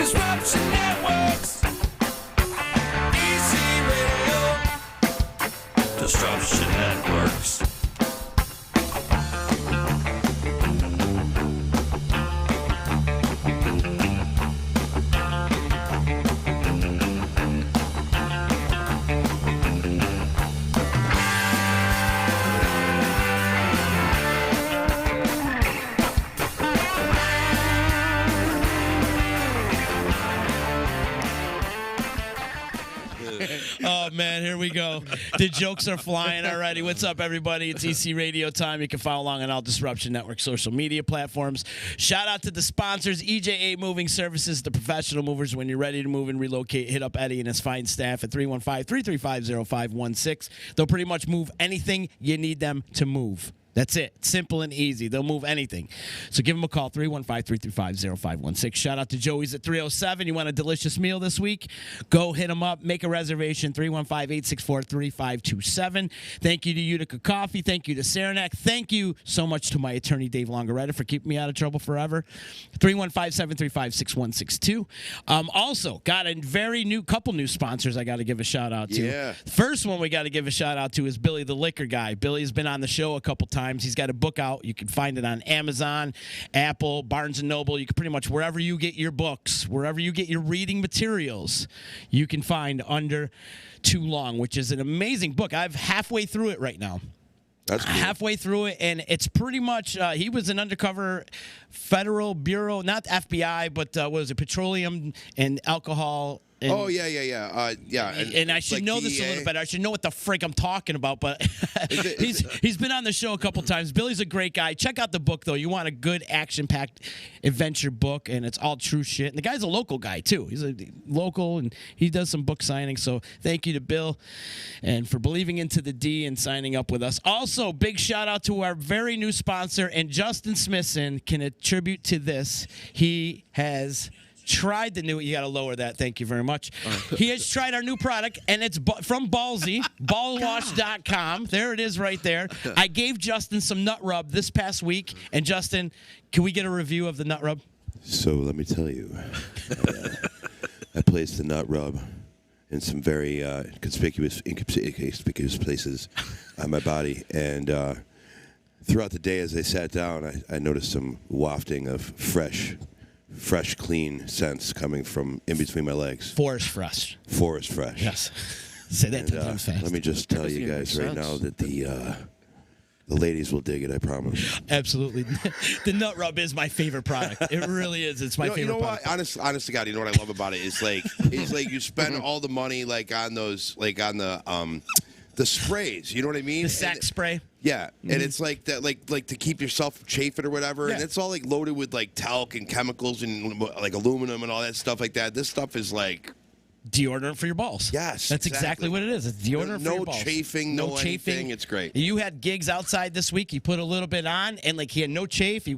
Disruption Networks. Easy Radio. Disruption Networks. Oh, man, here we go. The jokes are flying already. What's up, everybody? It's EC Radio time. You can follow along on all Disruption Network social media platforms. Shout out to the sponsors, EJA Moving Services, the professional movers. When you're ready to move and relocate, hit up Eddie and his fine staff at 315-335-0516. They'll pretty much move anything you need them to move. That's it. Simple and easy. They'll move anything. So give them a call, 315-335-0516. Shout out to Joey's at 307. You want a delicious meal this week? Go hit them up. Make a reservation, 315-864-3527. Thank you to Utica Coffee. Thank you to Saranac. Thank you so much to my attorney, Dave Longaretta, for keeping me out of trouble forever. 315-735-6162. Also, got a couple new sponsors I got to give a shout out to. Yeah. First one we got to give a shout out to is Billy the Liquor Guy. Billy's been on the show a couple times. He's got a book out. You can find it on Amazon, Apple, Barnes & Noble. You can pretty much wherever you get your books, wherever you get your reading materials, you can find Under Too Long, which is an amazing book. I'm halfway through it right now. That's cool. Halfway through it, and it's pretty much he was an undercover federal bureau, not FBI, but what was it, petroleum and alcohol. And, and I should know this a little better. I should know what the frick I'm talking about, but he's been on the show a couple times. Billy's a great guy. Check out the book, though. You want a good action-packed adventure book, and it's all true shit. And the guy's a local guy, too. He's a local, and he does some book signings. So thank you to Bill and for believing into the D and signing up with us. Also, big shout-out to our very new sponsor, and Justin Smithson can attribute to this. He has tried the new, you got to lower that, thank you very much. He has tried our new product, and it's from Ballsy, ballwash.com. There it is right there. I gave Justin some nut rub this past week, and Justin, can we get a review of the nut rub? So let me tell you, I placed the nut rub in some very inconspicuous places on my body, and throughout the day as I sat down, I noticed some wafting of fresh, clean scents coming from in between my legs. Forest fresh. Forest fresh. Yes. Say that 10 times fast. Let me just tell you guys right now that the ladies will dig it, I promise. Absolutely. The nut rub is my favorite product. It really is. It's my favorite product. You know what? Honest to God, you know what I love about it? It's like you spend all the money on those, on the sprays. You know what I mean? The sack spray. Yeah, and it's like that, like to keep yourself from chafing or whatever, Yeah. and it's all loaded with talc and chemicals and aluminum and all that stuff like that. This stuff is deodorant for your balls. Yes, that's exactly what it is. It's deodorant for your balls. No chafing, no anything. It's great. You had gigs outside this week. He put a little bit on, and he had no chafe. He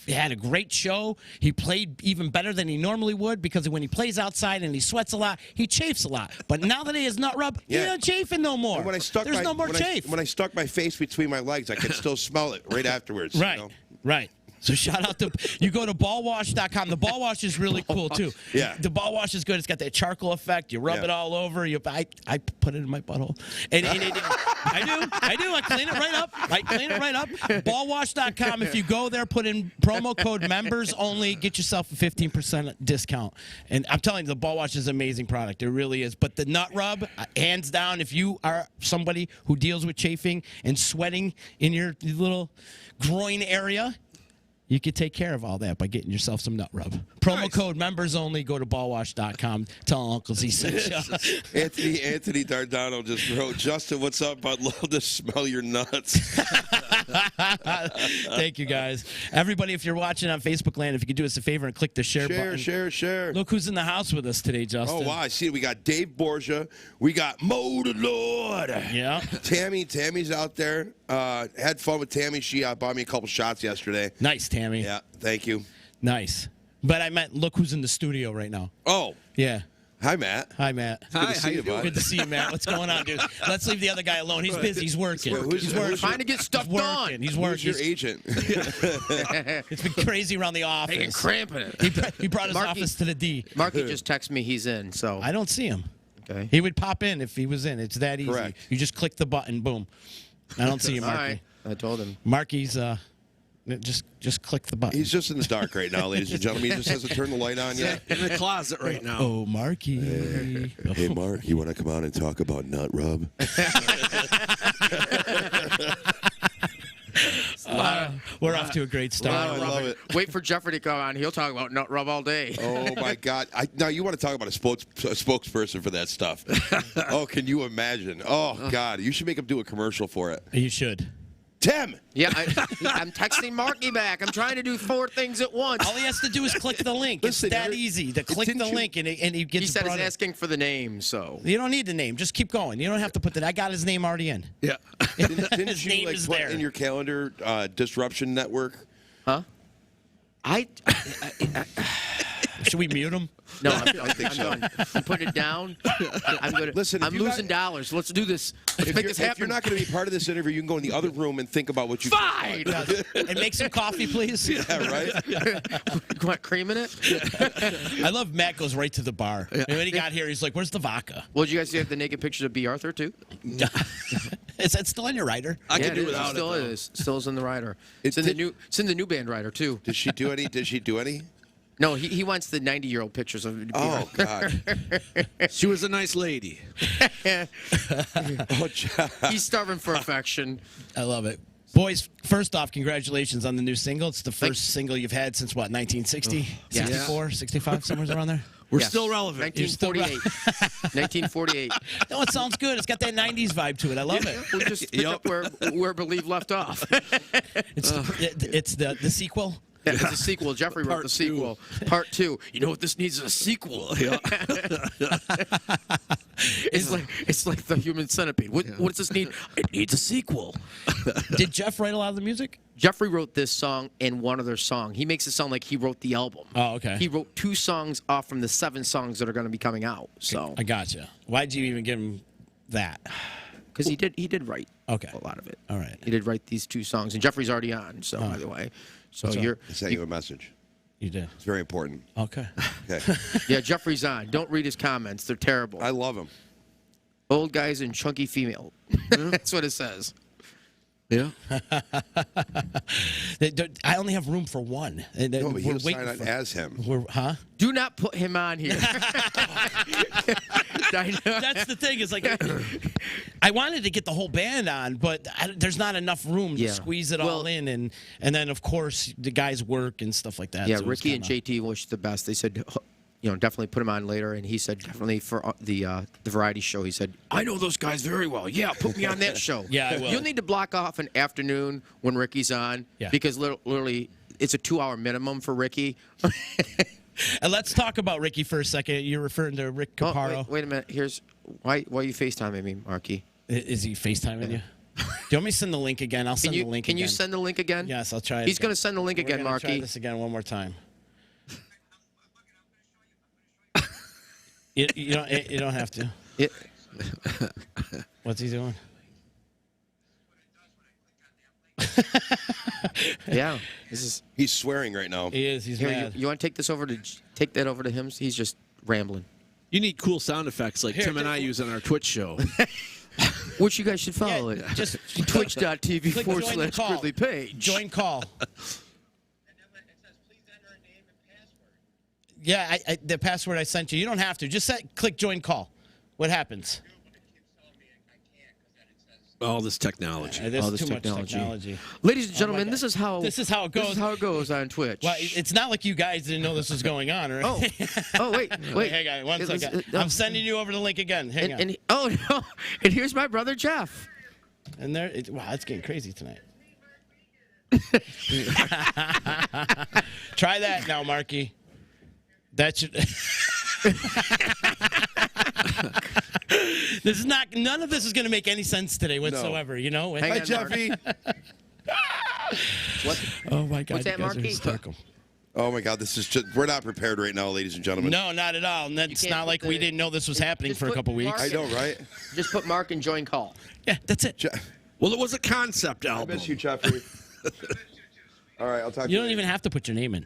had a great show. He played even better than he normally would because when he plays outside and he sweats a lot, he chafes a lot. But now that he has nut rub, he's not chafing no more. And when I stuck There's no more chafe. When I stuck my face between my legs, I could still smell it right afterwards. Right, you know? right. So shout out to, you go to ballwash.com. The ball wash is really cool, too. Yeah. The ball wash is good. It's got that charcoal effect. You rub it all over. I put it in my butthole. And I do. I clean it right up. Ballwash.com. If you go there, put in promo code members only, get yourself a 15% discount. And I'm telling you, the ball wash is an amazing product. It really is. But the nut rub, hands down, if you are somebody who deals with chafing and sweating in your little groin area, you could take care of all that by getting yourself some nut rub. Promo code members only. Go to ballwash.com. Tell Uncle Z sent you. Anthony Dardano just wrote, Justin, what's up? I'd love to smell your nuts. Thank you, guys. Everybody, if you're watching on Facebook land, if you could do us a favor and click the share button. Share. Look who's in the house with us today, Justin. Oh, wow. I see it. We got Dave Borgia. We got Mo the Lord. Yeah. Tammy's out there. Had fun with Tammy. She bought me a couple shots yesterday. Nice, Tammy. Yeah, thank you. Nice. But I meant, look who's in the studio right now. Oh. Yeah. Hi, Matt. Hi, Matt. Hi, to see how you, you doing? bud. Good to see you, Matt. What's going on, dude? Let's leave the other guy alone. He's busy. He's working. Who's Trying to get stuff He's done. working. He's Who's working. your agent? It's been crazy around the office. Making cramping it. He brought his Marky- office to the D. Marky just texted me he's in, so. I don't see him. Okay. He would pop in if he was in. It's that easy. Correct. You just click the button, boom. I don't see you, All Marky. right. I told him. Marky's just click the button. He's just in the dark right now, ladies and gentlemen. He just hasn't turned the light on yet. In the closet right now. Oh, Marky. Hey, Mark, you want to come on and talk about nut rub? We're off to a great start. I love it. Wait for Jeffrey to come on. He'll talk about nut rub all day. Oh, my God. Now, you want to talk about a spokesperson for that stuff. Oh, can you imagine? Oh, God. You should make him do a commercial for it. You should. Tim! Yeah, I'm texting Marky back. I'm trying to do 4 things at once. All he has to do is click the link. Listen, it's that you're- easy. To click didn't the you- link and he gets He said he's brought in. asking for the name, so. You don't need the name. Just keep going. You don't have to put that. I got his name already in. Yeah. Didn't His you name like is put there. in your calendar Disruption Network? Huh? Should we mute him? No, I think so. done. I'm putting it down. I'm gonna. Listen, if I'm you got- losing dollars. Let's do this. Let's If make you're, this if happen. you're not going to be part of this interview, you can go in the other room and think about what you. Fine. And make some coffee, please. Yeah, right? You want cream in it? I love Matt goes right to the bar. And when he got here, he's like, "Where's the vodka?" Well, did you guys see the naked pictures of B. Arthur too? Is that still on your rider? I yeah, can do it is. without Still it. though. is. Still is in the rider. It It's in the did- new. It's in the new band rider too. Did she do any? Did she do any? No, he wants the 90-year-old pictures of B. Oh, Arthur. God. She was a nice lady. Oh, John. He's starving for affection. I love it. Boys, first off, congratulations on the new single. It's the first single you've had since, what, 1960? Yeah. 64, 65, somewhere around there? We're Yes. still relevant. 1948. 1948. No, it sounds good. It's got that 90s vibe to it. I love it. We'll just pick up where Believe left off. It's the sequel. Yeah, it's a sequel. Jeffrey wrote the sequel. Part 2. You know what this needs is a sequel. Yeah. It's like the Human Centipede. What does this need? It needs a sequel. Did Jeff write a lot of the music? Jeffrey wrote this song and one other song. He makes it sound like he wrote the album. Oh, okay. He wrote 2 songs off from the 7 songs that are going to be coming out. So I gotcha. Why'd you even give him that? because he did write Okay. a lot of it. All right. He did write these 2 songs, and Jeffrey's already on. So by the way, so What's up? you're I sent you a message. You did. It's very important. Okay. Okay. yeah, Jeffrey's on. Don't read his comments; they're terrible. I love him. Old guys and chunky female. That's what it says. Yeah. I only have room for one. No, but he'll sign on as him. Huh? Do not put him on here. That's the thing. Is like, I wanted to get the whole band on, but there's not enough room Yeah. to squeeze it all in, and then of course the guys work and stuff like that. Yeah, so it was Ricky and kinda- JT wish the best. They said, definitely put him on later. And he said, definitely for the variety show. He said, I know those guys very well. Yeah, put me on that show. Yeah, I will. You'll need to block off an afternoon when Ricky's on. Yeah. Because literally, it's a 2-hour minimum for Ricky. And let's talk about Ricky for a second. You're referring to Rick Oh, Caparo. wait a minute. Here's why are you FaceTiming me, Marky? Is he FaceTiming you? Do you want me to send the link again? I'll send the link Can again. you send the link again? Yes, I'll try it. He's going to send the link We're again, gonna Marky. Try this again one more time. You don't have to. It- What's he doing? yeah. This is. He's swearing right now. He is. He's Here, mad. you want to take that over to him? He's just rambling. You need cool sound effects like Here, Tim and I use on our Twitch show. Which you guys should follow Yeah, it. just Twitch.tv click join the call. /Grizzly Page. Join call. Yeah, the password I sent you. You don't have to. Just click join call. What happens? All this technology. There's All this too technology. much technology. Ladies and gentlemen, God. this is how it goes. This is how it goes on Twitch. Well, it's not like you guys didn't know this was going on, right? oh, wait. Hang on, one It was, second. I'm sending you over the link again. Hang on. And no, and here's my brother Jeff. And there, wow, it's getting crazy tonight. Try that now, Marky. That should. This is not. None of this is going to make any sense today whatsoever. You know. Hang Hi, on, Jeffy. What? Oh my God! What's that, you guys are Marky? hysterical. Oh my God, this is just—we're not prepared right now, ladies and gentlemen. No, not at all. And that's can't not put like we didn't know this was happening just for a put couple weeks. I know, right? Just put Mark and join call. Yeah, that's it. Well, it was a concept I album. miss you, Jeffrey. All right, I'll talk to You you. don't even have to put your name in.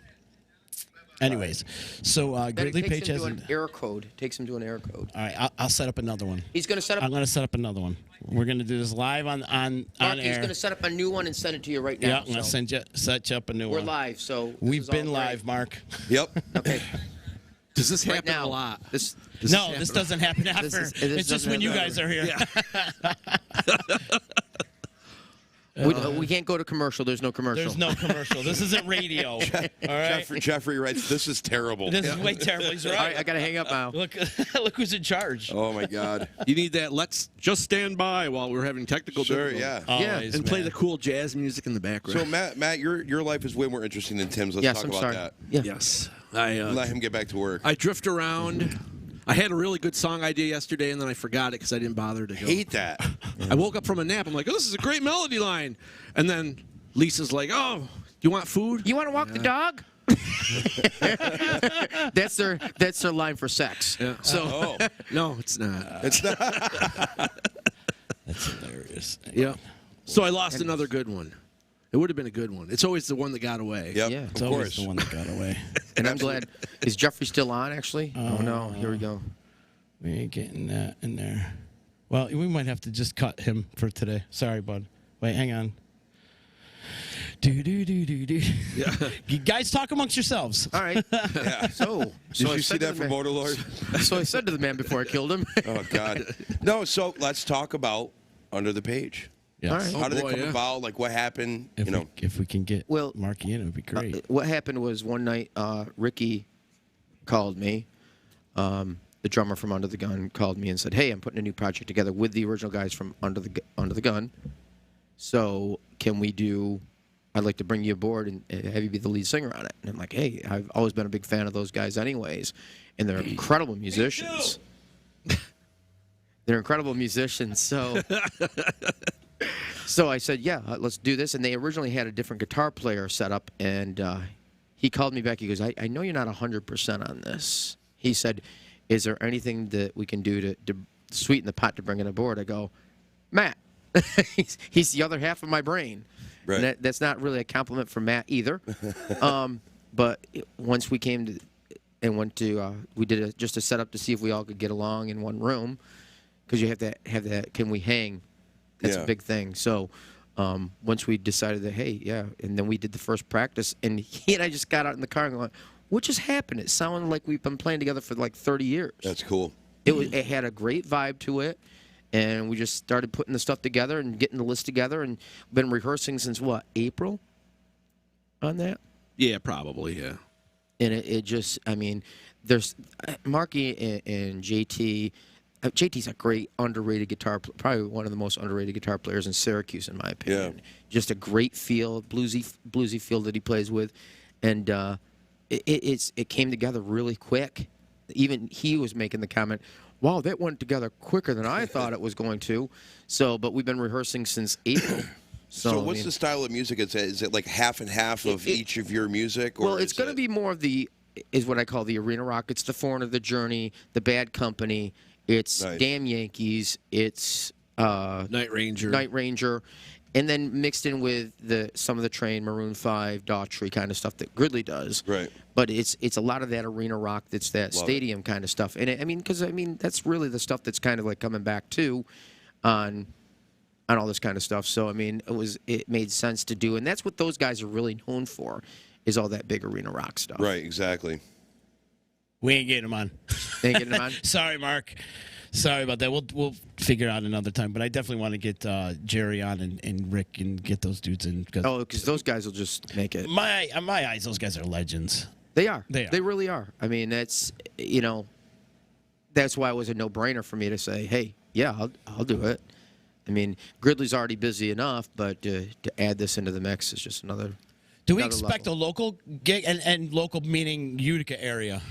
Anyways, so Then Gridley it takes Paige him has. to an error code. Takes him to an error code. All right, I'll set up another one. He's going to set up. I'm going to set up another one. We're going to do this live on Mark, he's air. going to set up a new one and send it to you right now. Yeah, I'm going so to set you up a new we're one. live, so this We've is all been great. live, Mark. Yep. Okay. Does this Right happen now, a lot? This No, this doesn't happen after. this It's just doesn't when you happen guys are here. we can't go to commercial. There's no commercial. There's no commercial. This isn't radio. All right. Jeffrey writes, "This is terrible." This is way terrible. He's All right, I right. got to hang up now. Look, look who's in charge. Oh my God. You need that. Let's just stand by while we're having technical Sure, difficulties. yeah. Always, And play man. the cool jazz music in the background. So Matt, your life is way more interesting than Tim's. Let's Yes, talk I'm about sorry. that. Yeah. Yes. Let him get back to work. I drift around. I had a really good song idea yesterday, and then I forgot it because I didn't bother to go. hate that. I woke up from a nap. I'm like, oh, this is a great melody line. And then Lisa's like, oh, you want food? You want to walk the dog? that's their line for sex. Yeah. So Oh, No, it's not. it's not. That's hilarious. Yeah. So I lost another good one. It would have been a good one. It's always the one that got away. Yep, Yeah. It's of always course. the one that got away. and I'm glad. Is Jeffrey still on? Actually? Oh no. Here we go. We ain't getting that in there. Well, we might have to just cut him for today. Sorry, bud. Wait, hang on. Do. Yeah. You guys talk amongst yourselves. All right. Yeah. So Did I you see said to that the from man- Motorlord? So I said to the man before I killed him. Oh God. No. So let's talk about Under the Page. Yes. All right. How did boy, it come yeah. about? Like what happened? If we can get Well, Marky in, it would be great. What happened was one night, Ricky called me. The drummer from Under the Gun called me and said, "Hey, I'm putting a new project together with the original guys from Under the Gun. So can we do? I'd like to bring you aboard and have you be the lead singer on it." And I'm like, "Hey, I've always been a big fan of those guys, anyways, and they're incredible musicians. They're incredible musicians." So. So I said, yeah, let's do this. And they originally had a different guitar player set up. And he called me back. He goes, I know you're not 100% on this. He said, is there anything that we can do to sweeten the pot to bring it aboard? I go, Matt. he's the other half of my brain. Right. And that's not really a compliment for Matt either. But once we came to and went to, we did just a setup to see if we all could get along in one room. Because you have to have that, can we hang? That's Yeah. a big thing. So once we decided that, hey, yeah, and then we did the first practice, and he and I just got out in the car and going, what just happened? It sounded like we've been playing together for like 30 years. That's cool. It had a great vibe to it, and we just started putting the stuff together and getting the list together, and been rehearsing since, what, April on that? Yeah, probably, yeah. And it just, I mean, there's Marky and JT. JT's a great underrated guitar, probably one of the most underrated guitar players in Syracuse, in my opinion. Yeah. Just a great feel, bluesy feel that he plays with, and it came together really quick. Even he was making the comment, "Wow, that went together quicker than I thought it was going to." So, but we've been rehearsing since April. So what's the style of music? Is it like half and half of each of your music? Or well, it's going to be more of is what I call the arena rock. It's the Foreigner, the Journey, the Bad Company. It's Nice. Damn Yankees. It's Night Ranger. and then mixed in with some of the Train, Maroon 5, Daughtry kind of stuff that Gridley does. Right. But it's a lot of that arena rock. That's that Love stadium kind of stuff. And because that's really the stuff that's kind of like coming back too, on all this kind of stuff. So I mean, it made sense to do, and that's what those guys are really known for, is all that big arena rock stuff. Right. Exactly. We ain't getting him on. Ain't getting them on? Sorry, Mark. Sorry about that. We'll figure out another time. But I definitely want to get Jerry on and Rick and get those dudes in. Because those guys will just make it. My eyes, those guys are legends. They are. They are. They really are. I mean, that's why it was a no-brainer for me to say, hey, yeah, I'll do it. I mean, Gridley's already busy enough, but to add this into the mix is just another. Do we another expect level. a local gig and local meaning Utica area?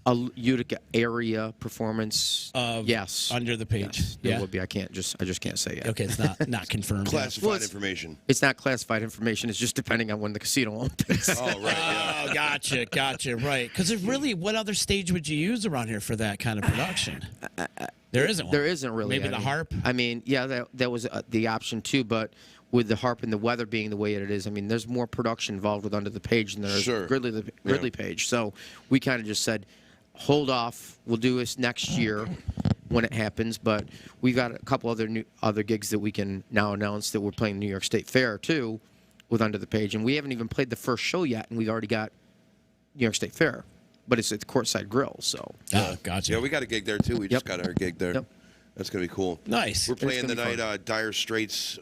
A Utica area performance. Yes. Under the page. Yes, there Yeah. will be. I just can't say yet. Okay, it's not confirmed. Classified Well, information. It's not classified information. It's just depending on when the casino opens. Oh, right. Yeah. Oh, gotcha, right. Because really, what other stage would you use around here for that kind of production? There isn't one. There isn't really. Maybe the harp? I mean, yeah, that was the option too, but with the harp and the weather being the way it is, I mean, there's more production involved with Under the Page than there is Sure. Gridley Page. So we kind of just said, hold off. We'll do this next year when it happens. But we've got a couple other gigs that we can now announce that we're playing New York State Fair too with Under the Page, and we haven't even played the first show yet, and we've already got New York State Fair. But it's at the Courtside Grill, so. Oh, gotcha. Yeah, we got a gig there too. We just Yep. got our gig there. Yep. That's gonna be cool. Nice. We're playing gonna the be night Dire Straits.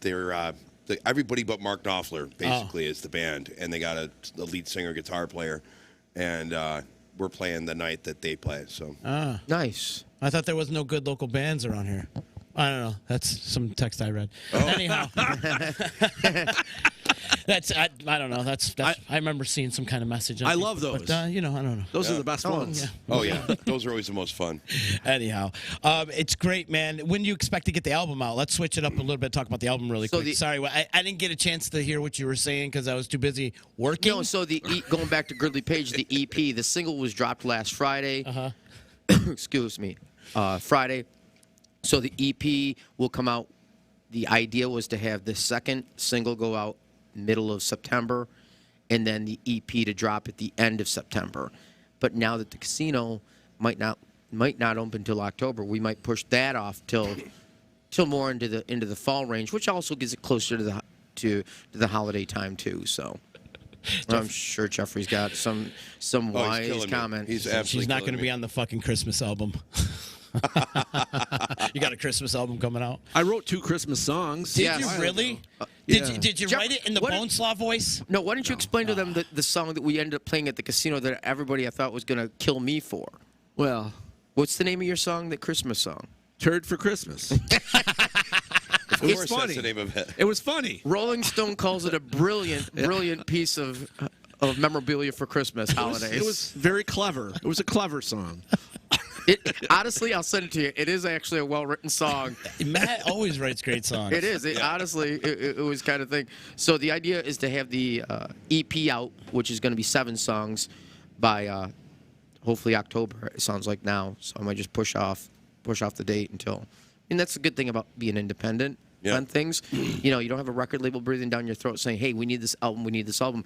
They're everybody but Mark Knopfler basically is the band, and they got a lead singer, guitar player, and we're playing the night that they play. So Nice. I thought there was no good local bands around here. I don't know. That's some text I read. Oh. Anyhow, I don't know. That's I remember seeing some kind of message. I love those. But, I don't know. Those are the best ones. yeah. oh yeah, those are always the most fun. Anyhow, it's great, man. When do you expect to get the album out? Let's switch it up a little bit. Talk about the album really So quick. Sorry, I didn't get a chance to hear what you were saying because I was too busy working. No, so going back to Gridley Page, the EP, the single was dropped last Friday. Excuse me, Friday. So the EP will come out. The idea was to have the second single go out middle of September, and then the EP to drop at the end of September. But now that the casino might not open till October, we might push that off till more into the fall range, which also gets it closer to the holiday time too. So. I'm sure Jeffrey's got some Oh, he's wise killing me. comment. He's absolutely. She's not going going to be on the fucking Christmas album. You got a Christmas album coming out? I wrote 2 Christmas songs. Did Yes. you really? Yeah. Did you Jeff, write it in the what- Bone Slaw voice? No, why don't you explain to them the song that we ended up playing at the casino that everybody I thought was going to kill me for? Well, What's the name of your song, the Christmas song? Turd for Christmas. Of It's course, funny. that's the name of it. It was funny. Rolling Stone calls it a brilliant piece of memorabilia for Christmas holidays. It was very clever. It was a clever song. Honestly, I'll send it to you. It is actually a well-written song. Matt always writes great songs. It is. Honestly, it was kind of thing. So the idea is to have the EP out, which is going to be 7 songs by hopefully October. It sounds like now. So I might just push off the date until. And that's the good thing about being independent on things. You know, you don't have a record label breathing down your throat saying, "Hey, we need this album. We need this album."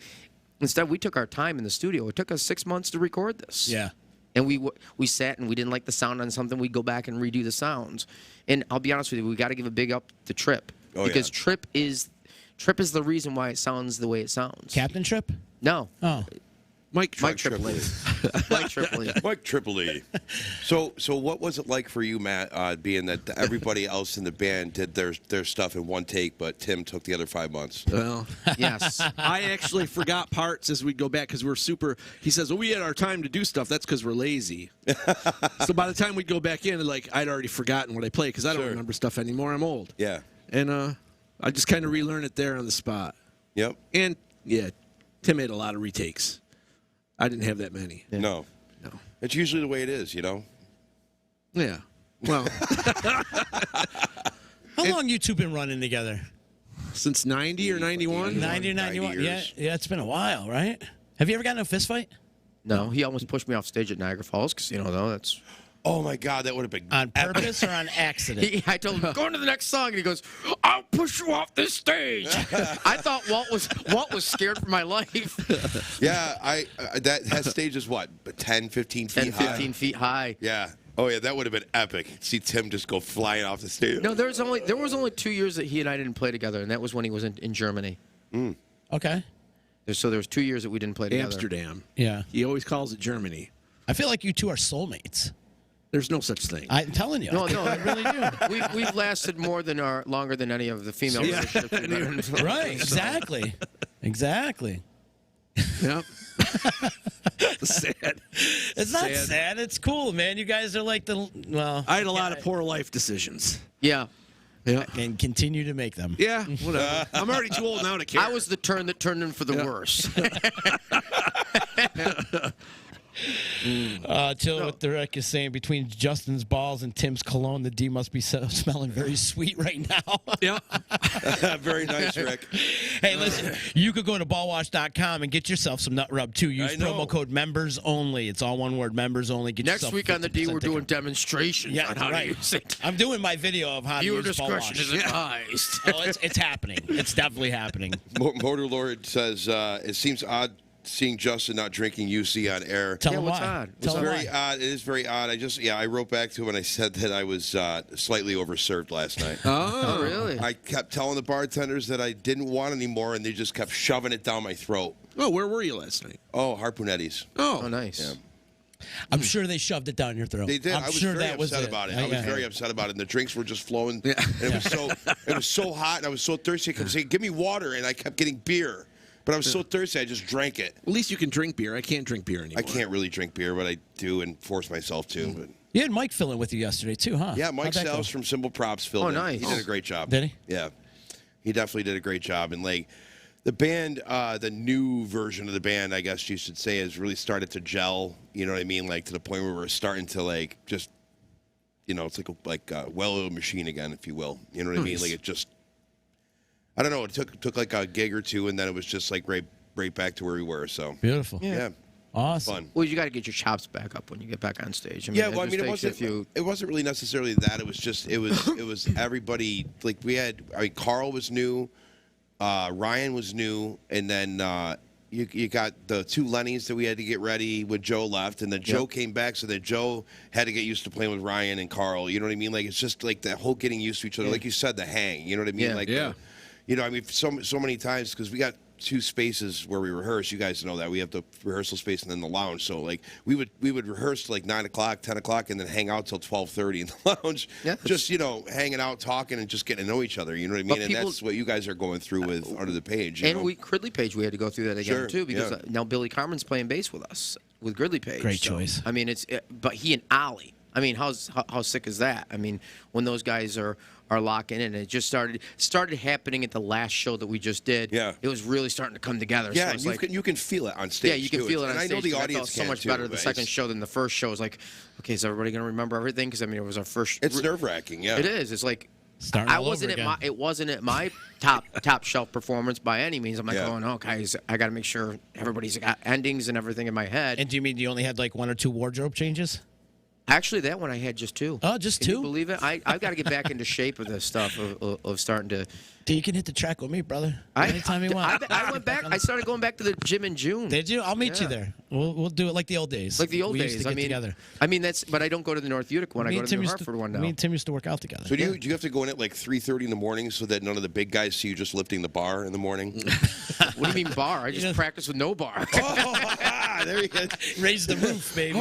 Instead, we took our time in the studio. It took us 6 months to record this. Yeah. And we sat and we didn't like the sound on something. We'd go back and redo the sounds. And I'll be honest with you, we got to give a big up to Trip because Trip is the reason why it sounds the way it sounds. Captain Trip? No, Oh. Mike Tripoli. Mike Tripoli. Mike Tripoli. So what was it like for you, Matt, being that everybody else in the band did their stuff in one take, but Tim took the other 5 months? Well, Yes. I actually forgot parts as we'd go back because we're super. He says, "Well, we had our time to do stuff." That's because we're lazy. So by the time we'd go back in, like I'd already forgotten what I played because I don't remember stuff anymore. I'm old. Yeah. And I just kind of relearn it there on the spot. Yep. And yeah, Tim made a lot of retakes. I didn't have that many. No. No. It's usually the way it is, you know? Yeah. Well, How long you two been running together? since 90 or 91? 90 or 91? 90 Yeah, years. yeah, it's been a while, right? Have you ever gotten in a fist fight? No, he almost pushed me off stage at Niagara Falls Casino, though. That's. Oh, my God, that would have been On purpose or on accident? I told him, go on to the next song, and he goes, "I'll push you off this stage." I thought Walt was scared for my life. Yeah, that stage is what, 10, 15 feet 10, high? 15 feet high. Yeah. Oh, yeah, that would have been epic. See Tim just go flying off the stage. No, there was only 2 years that he and I didn't play together, and that was when he was in Germany. Okay. So there was 2 years that we didn't play together. Amsterdam. Yeah. He always calls it Germany. I feel like you two are soulmates. There's no such thing. I'm telling you. No, no, I really do. We've lasted longer than any of the female relationships we've been in. Right, exactly. Exactly. Yep. Sad. It's not sad. It's cool, man. You guys are like well. I had a lot of poor life decisions. Yeah. Yeah. And continue to make them. Yeah, whatever. I'm already too old now to care. I was the turn that turned in for the worse. Chill with the Rick is saying between Justin's balls and Tim's cologne, the D must be smelling very sweet right now. Yeah. Very nice, Rick. Hey, listen, you could go to ballwash.com and get yourself some nut rub too. Use I know. promo code members only. It's all one word, members only. Get Next yourself week on the D, 50% we're doing discount. demonstrations Yeah, on how right. to use it. I'm doing my video of how to Viewer use Ball discretion Wash. is advised. Oh, it's happening. It's definitely happening. Motor Lord says it seems odd seeing Justin not drinking UC on air. Tell Yeah, him what's why. odd? Tell It's him very why. odd. It is very odd. I wrote back to him and I said that I was slightly overserved last night. Oh, really? I kept telling the bartenders that I didn't want any more, and they just kept shoving it down my throat. Oh, where were you last night? Oh, Harpoonettes. Oh, nice. Yeah. I'm sure they shoved it down your throat. They did. I'm I was sure very that was upset it. about it. Yeah, I was yeah. very upset about it. And the drinks were just flowing. Yeah. And it was so hot, and I was so thirsty. I kept saying, "Give me water," and I kept getting beer. But I was so thirsty, I just drank it. At least you can drink beer. I can't drink beer anymore. I can't really drink beer, but I do and force myself to. But You had Mike fill in with you yesterday too, huh? yeah, Mike How'd that go? Sells from Symbol Props filled in. nice. He did a great job. Did he? Yeah, he definitely did a great job. And like the band, the new version of the band, I guess you should say, has really started to gel. You know what I mean? Like to the point where we're starting to like just, it's like a well-oiled machine again, if you will. You know what I mean? Like it just, I don't know. It took like a gig or two, and then it was just like right back to where we were. So Beautiful. yeah, Awesome. fun. Well, you got to get your chops back up when you get back on stage. I mean, Yeah, well, I just mean, takes a few. it wasn't really necessarily that. It was just, it was everybody. Like we had, Carl was new, Ryan was new, and then you got the two Lennies that we had to get ready when Joe left, and then Joe came back, so that Joe had to get used to playing with Ryan and Carl. You know what I mean? Like it's just like that whole getting used to each other. Like you said, the hang. You know what I mean? Yeah. Like Yeah. I mean, so many times because we got two spaces where we rehearse. You guys know that we have the rehearsal space and then the lounge. So like we would rehearse till like 9 o'clock, 10 o'clock, and then hang out till 12:30 in the lounge. Yeah. Just hanging out, talking, and just getting to know each other. You know what I mean? But And people- that's what you guys are going through with Under the Page. You And know? Gridley Page, we had to go through that again Sure, too because yeah. now Billy Carmen's playing bass with us with Gridley Page. Great choice. I mean, but he and Ollie. I mean, how sick is that? I mean, when those guys are locking in, and it just started happening at the last show that we just did. Yeah. It was really starting to come together. Yeah, so and it's you can feel it on stage. yeah, you can too. feel it on and stage. I know the 'cause audience felt so can much too, better the but second it's- show than the first show. It was like, okay, is everybody going to remember everything? Because I mean, it was our first. It's nerve-wracking. Yeah, It is. It's like Starting I all wasn't over at my. again. It wasn't at my top shelf performance by any means. I'm like Yeah. going, oh, guys, I got to make sure everybody's got endings and everything in my head. And do you mean you only had like 1 or 2 wardrobe changes? Actually, that one I had just 2. Oh, just Can 2? you believe it? I've got to get back into shape of this stuff of starting to. Dude, you can hit the track with me, brother. Anytime you want. I went back. I started going back to the gym in June. Did you? I'll meet you Yeah. there. We'll do it like the old days. Like the old we days. Used to get together. I mean that's. But I don't go to the North Utica one. I go to the New Hartford one now. Me and Tim used to work out together. So do you have to go in at like 3:30 in the morning so that none of the big guys see you just lifting the bar in the morning? What do you mean bar? I just know- practice with no bar. There you go. Raise the roof, baby.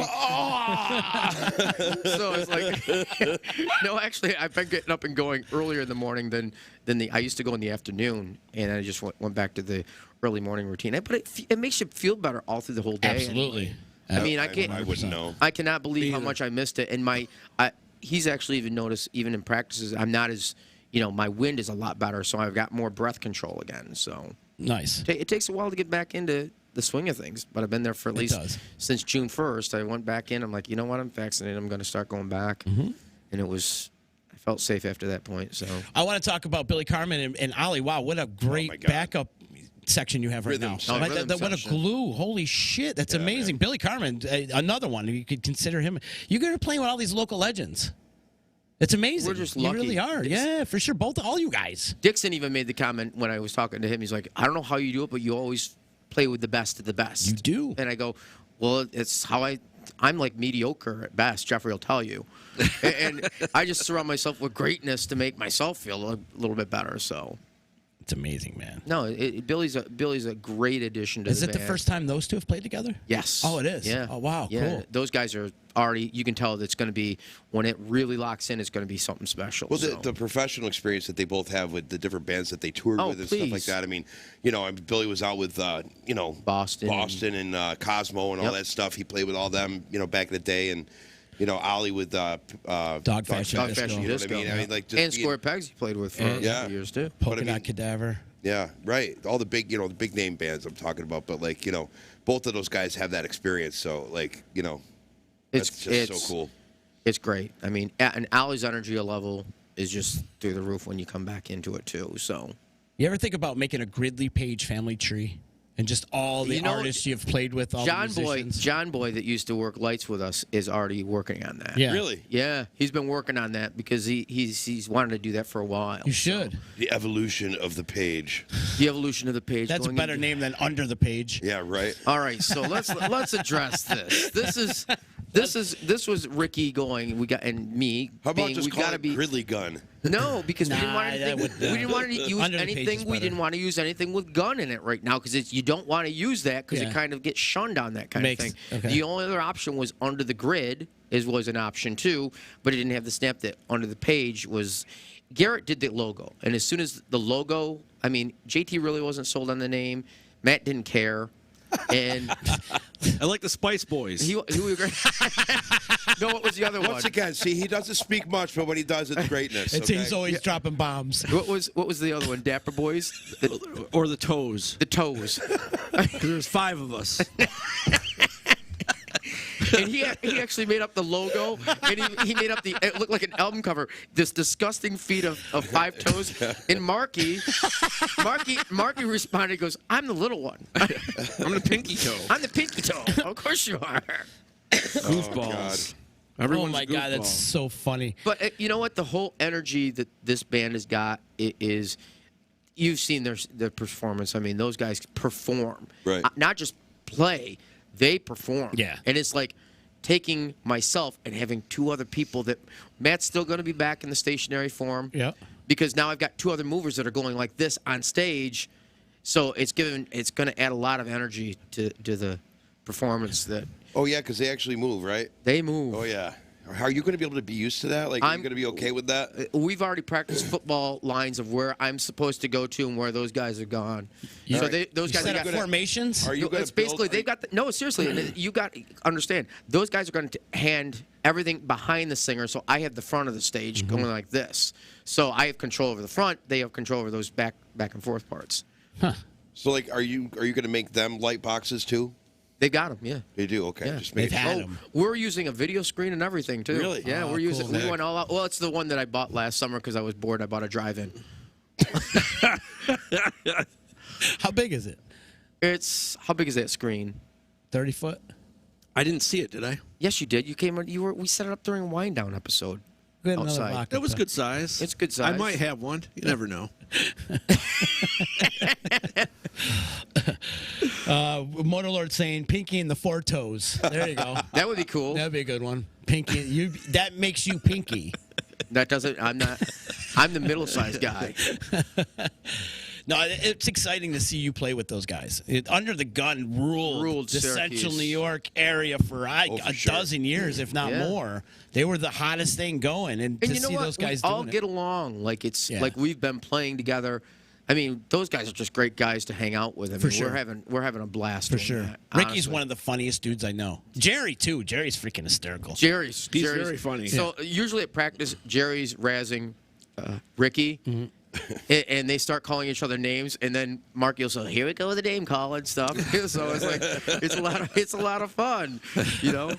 So it's like, no, actually, I've been getting up and going earlier in the morning than I used to go in the afternoon, and I just went back to the early morning routine. But it makes you feel better all through the whole day. Absolutely. I mean, I can't. I wouldn't know. I cannot believe how much I missed it. And he's actually even noticed, even in practices, I'm not as, my wind is a lot better, so I've got more breath control again. So Nice. it takes a while to get back into the swing of things, but I've been there for at least does. since June 1st. I went back in. I'm like, you know what? I'm vaccinated. I'm going to start going back. Mm-hmm. And I felt safe after that point. So I want to talk about Billy Carmen and Ollie. Wow, what a great my God. backup section you have right Rhythm now. section. Like, Rhythm what a section. glue. Holy shit. That's Yeah, amazing. man. Billy Carmen, another one. You could consider him. You guys are playing with all these local legends. It's amazing. We're just You lucky. really are. Yeah, for sure. All you guys. Dixon even made the comment when I was talking to him. He's like, I don't know how you do it, but you always play with the best of the best. You do. And I go, well, it's how I'm like mediocre at best. Jeffrey will tell you. and I just surround myself with greatness to make myself feel a little bit better. So It's amazing, man. no, Billy's a great addition to Is the it the band. first time those two have played together? Yes. Oh, it is? Yeah. Oh, wow, Yeah. cool. Those guys are already. You can tell that it's going to be when it really locks in. It's going to be something special. Well, so. the professional experience that they both have with the different bands that they toured Oh, with and stuff like please. that. I mean, Billy was out with, Boston and Cosmo and all Yep. that stuff. He played with all them, back in the day, and Ollie with Dog Fashion Dog Disco. Fashion You know what Disco. I mean? I mean, like just and being- Square Pegs he played with for Yeah. years too. Polka I mean- Dot Cadaver. Yeah, right. All the big, the big name bands I'm talking about. But like, both of those guys have that experience. So, like, you know, that's just so cool. It's great. I mean, and Allie's energy level is just through the roof when you come back into it too. So, you ever think about making a Gridley Paige family tree and just all the artists you've played with, all the musicians? John Boy that used to work lights with us is already working on that. Yeah. Really? Yeah, he's been working on that because he's wanted to do that for a while. You should. The evolution of the page. The evolution of the page. That's a better name than Under the Page. Yeah, right. All right, so let's address this. This was Ricky going. We got and me. How about being, just we call gotta it be Gridley Gun? No, because we didn't want anything. We didn't want to use Under the Page is anything. We better. didn't want to use anything with gun in it right now because you don't want to use that because it kind of gets shunned on that kind of thing. Okay. The only other option was Under the Grid was an option too, but it didn't have the stamp that Under the Page was. Garrett did the logo, and as soon as the logo, I mean, JT really wasn't sold on the name. Matt didn't care. And I like the Spice Boys. he was great. No, what was the other one? Once again, see, he doesn't speak much, but when he does, it's greatness. It seems always dropping bombs. What was the other one? Dapper Boys? Or the Toes. The Toes. There's 5 of us. And he actually made up the logo, and he made up it looked like an album cover. This disgusting feet of 5 toes. And Marky responded, goes, "I'm the little one. I'm the pinky toe. I'm the pinky toe. Of course you are." Goofballs. Oh my God, that's so funny. But you know what? The whole energy that this band has got is, you've seen their performance. I mean, those guys perform, Right? Not just play. They perform. Yeah. And it's like taking myself and having 2 other people that Matt's still going to be back in the stationary form. Yeah. Because now I've got 2 other movers that are going like this on stage. So it's going to add a lot of energy to the performance that Oh yeah, because they actually move, right? they move. Oh yeah. How are you going to be able to be used to that? Like, are you going to be okay with that? We've already practiced football lines of where I'm supposed to go to and where those guys are gone. So those guys Set have up got formations. Are you going it's to basically they've got no, seriously, and you got to understand, those guys are going to hand everything behind the singer, so I have the front of the stage going like this. So I have control over the front, they have control over those back and forth parts. So, like, are you going to make them light boxes too? They got them, yeah. They do. Okay, Yeah. just make They've had them. We're using a video screen and everything too. Really? Yeah, Oh, we're using. cool. We went all out. Well, it's the one that I bought last summer because I was bored. I bought a drive-in. How big is it? How big is that screen? 30 foot? I didn't see it, did I? Yes, you did. We set it up during a wind down episode. Good, another Outside. vodka That was cup. good size. It's good size. I might have one. You never know. Motorlord saying Pinky and the 4 toes. There you go. That would be cool. That'd be a good one. Pinky, that makes you Pinky. That doesn't. I'm not. I'm the middle-sized guy. No, it's exciting to see you play with those guys. Under the Gun ruled the Syracuse. Central New York area for a sure. dozen years, if not Yeah. more. They were the hottest thing going, and to And you know see what? those guys we all doing get it. along. Like it's Yeah. like we've been playing together. I mean, those guys are just great guys to hang out with. I mean, For sure. we're having a blast. For doing sure. that, Ricky's honestly. one of the funniest dudes I know. Jerry too. Jerry's freaking hysterical. Jerry's very funny. So usually at practice, Jerry's razzing Ricky, and they start calling each other names, and then Marky will say, "Here we go with the name call and stuff." So it's like it's a lot of fun, you know.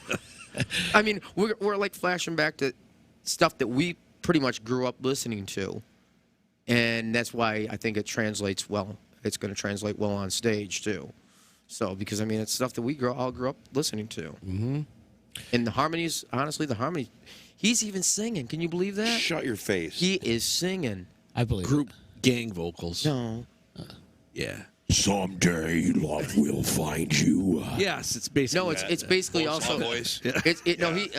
I mean, we're like flashing back to stuff that we pretty much grew up listening to, and that's why I think it translates well. It's going to translate well on stage too. So because I mean, it's stuff that we all grew up listening to. Mm-hmm. And the harmonies, honestly, he's even singing. Can you believe that? Shut your face. He is singing. I believe Group gang vocals. No. Yeah. Someday love will find you. Yes, it's basically. No, it's basically also. voice. No, he.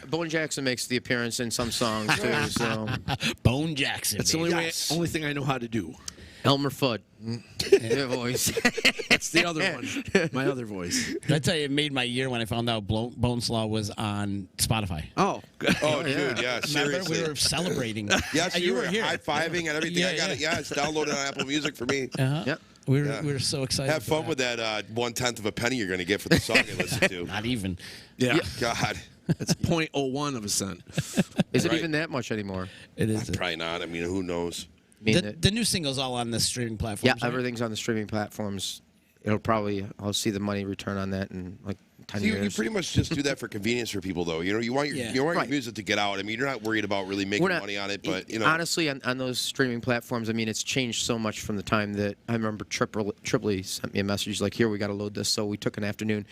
Bone Jackson makes the appearance in some songs too. So Bone Jackson. It's the baby. only thing I know how to do. Elmer Fudd, their voice. That's the other one. My other voice. I tell you, it made my year when I found out Boneslaw was on Spotify. Oh. Oh, dude, yeah, Remember, seriously. we were celebrating. Yes, And you were here. high-fiving and everything. Yeah, I got it. Yeah, it's downloaded on Apple Music for me. Uh-huh. Yep. We Yeah. were so excited. Have for fun with that 1/10 of a penny you're going to get for the song you listen to. Not even. Yeah. God. It's 0.01 of a cent. Is it Right. even that much anymore? It is. Probably not. I mean, who knows? I mean, The new single's all on the streaming platforms. yeah, right? everything's on the streaming platforms. I'll see the money return on that in like 10 years. You pretty much just do that for convenience for people, though. You know, you want your Right. music to get out. I mean, you're not worried about really making money on it, but you know, honestly, on those streaming platforms, I mean, it's changed so much from the time that I remember Tripoli sent me a message like, "Here, we got to load this." So we took an afternoon.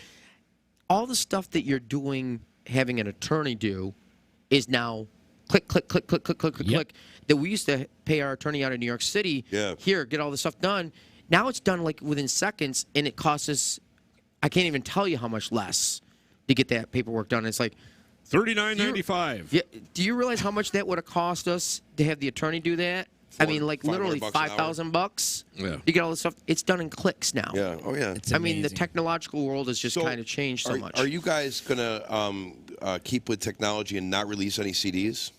All the stuff that you're doing, having an attorney do, is now click, click, click, click, click, click, click, click. That we used to pay our attorney out in New York City. Yeah. Here, get all this stuff done. Now it's done like within seconds, and it costs us. I can't even tell you how much less to get that paperwork done. It's like $39.95. Yeah. Do you realize how much that would have cost us to have the attorney do that? I mean, like literally $5,000 Yeah. to get all this stuff. It's done in clicks now. yeah, oh yeah. It's I mean, the amazing. technological world has just kind of changed so much. Are you guys gonna keep with technology and not release any CDs?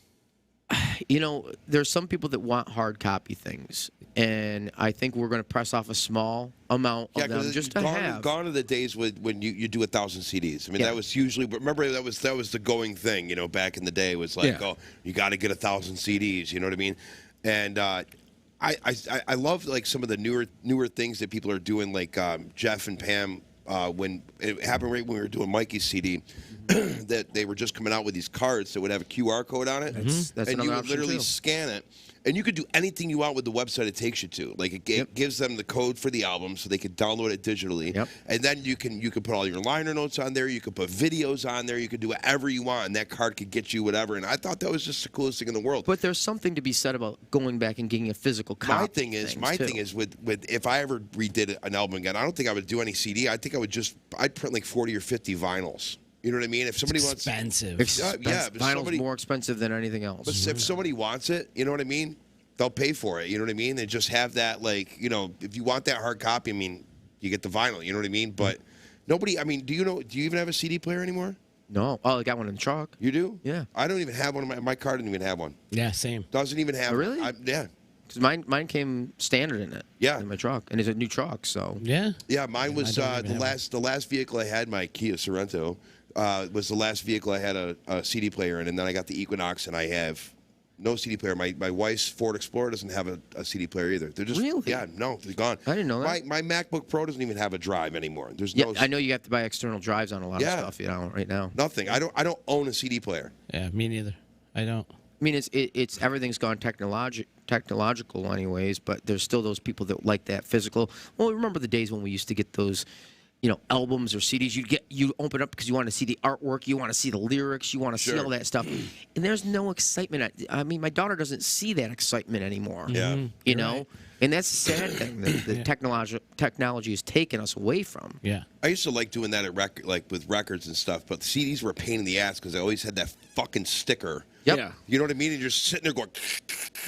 You know, there's some people that want hard copy things, and I think we're going to press off a small amount of them just to have. Gone are the days when you do 1,000 CDs. I mean, that was usually. Remember, that was the going thing. You know, back in the day, it was like, oh, you got to get 1,000 CDs. You know what I mean? And I love like some of the newer things that people are doing, like Jeff and Pam. When it happened right when we were doing Mikey's CD, that they were just coming out with these cards that would have a QR code on it, That's and you would option literally too. scan it, and you could do anything you want with the website it takes you to. Like it gives them the code for the album, so they could download it digitally, and then you can put all your liner notes on there, you could put videos on there, you could do whatever you want, and that card could get you whatever. And I thought that was just the coolest thing in the world. But there's something to be said about going back and getting a physical copy. My thing is with if I ever redid an album again, I don't think I would do any CD. I think I'd print like 40 or 50 vinyls. You know what I mean? If somebody wants expensive. Vinyl's more expensive than anything else. But if somebody wants it, you know what I mean? They'll pay for it. You know what I mean? They just have that, like, you know, if you want that hard copy, I mean, you get the vinyl. You know what I mean? But nobody. I mean, do you even have a CD player anymore? No. Oh, I got one in the truck. You do? Yeah. I don't even have one. My car didn't even have one. Yeah, same. Doesn't even have. Oh, really? Yeah. Because mine came standard in it. Yeah. In my truck, and it's a new truck, so. Yeah. Yeah, mine was I don't even have the last vehicle I had, my Kia Sorento, was the last vehicle I had a CD player in, and then I got the Equinox, and I have no CD player. My wife's Ford Explorer doesn't have a CD player either. They're just Really? Yeah, no, they're gone. I didn't know that. My MacBook Pro doesn't even have a drive anymore. There's Yeah, no. I know you have to buy external drives on a lot Yeah. of stuff, you know, right now. Nothing. I don't own a CD player. Yeah, me neither. I don't. I mean, it's everything's gone technological anyways, but there's still those people that like that physical. Well, remember the days when we used to get those, you know, albums or CDs. You open up because you want to see the artwork, you want to see the lyrics, you want to see all that stuff, and there's no excitement. I mean, my daughter doesn't see that excitement anymore. Yeah. You know, and that's the sad thing that the technology has taken us away from. Yeah. I used to like doing that with records and stuff, but CDs were a pain in the ass because I always had that fucking sticker. Yep. Yeah. You know what I mean? And you're sitting there going.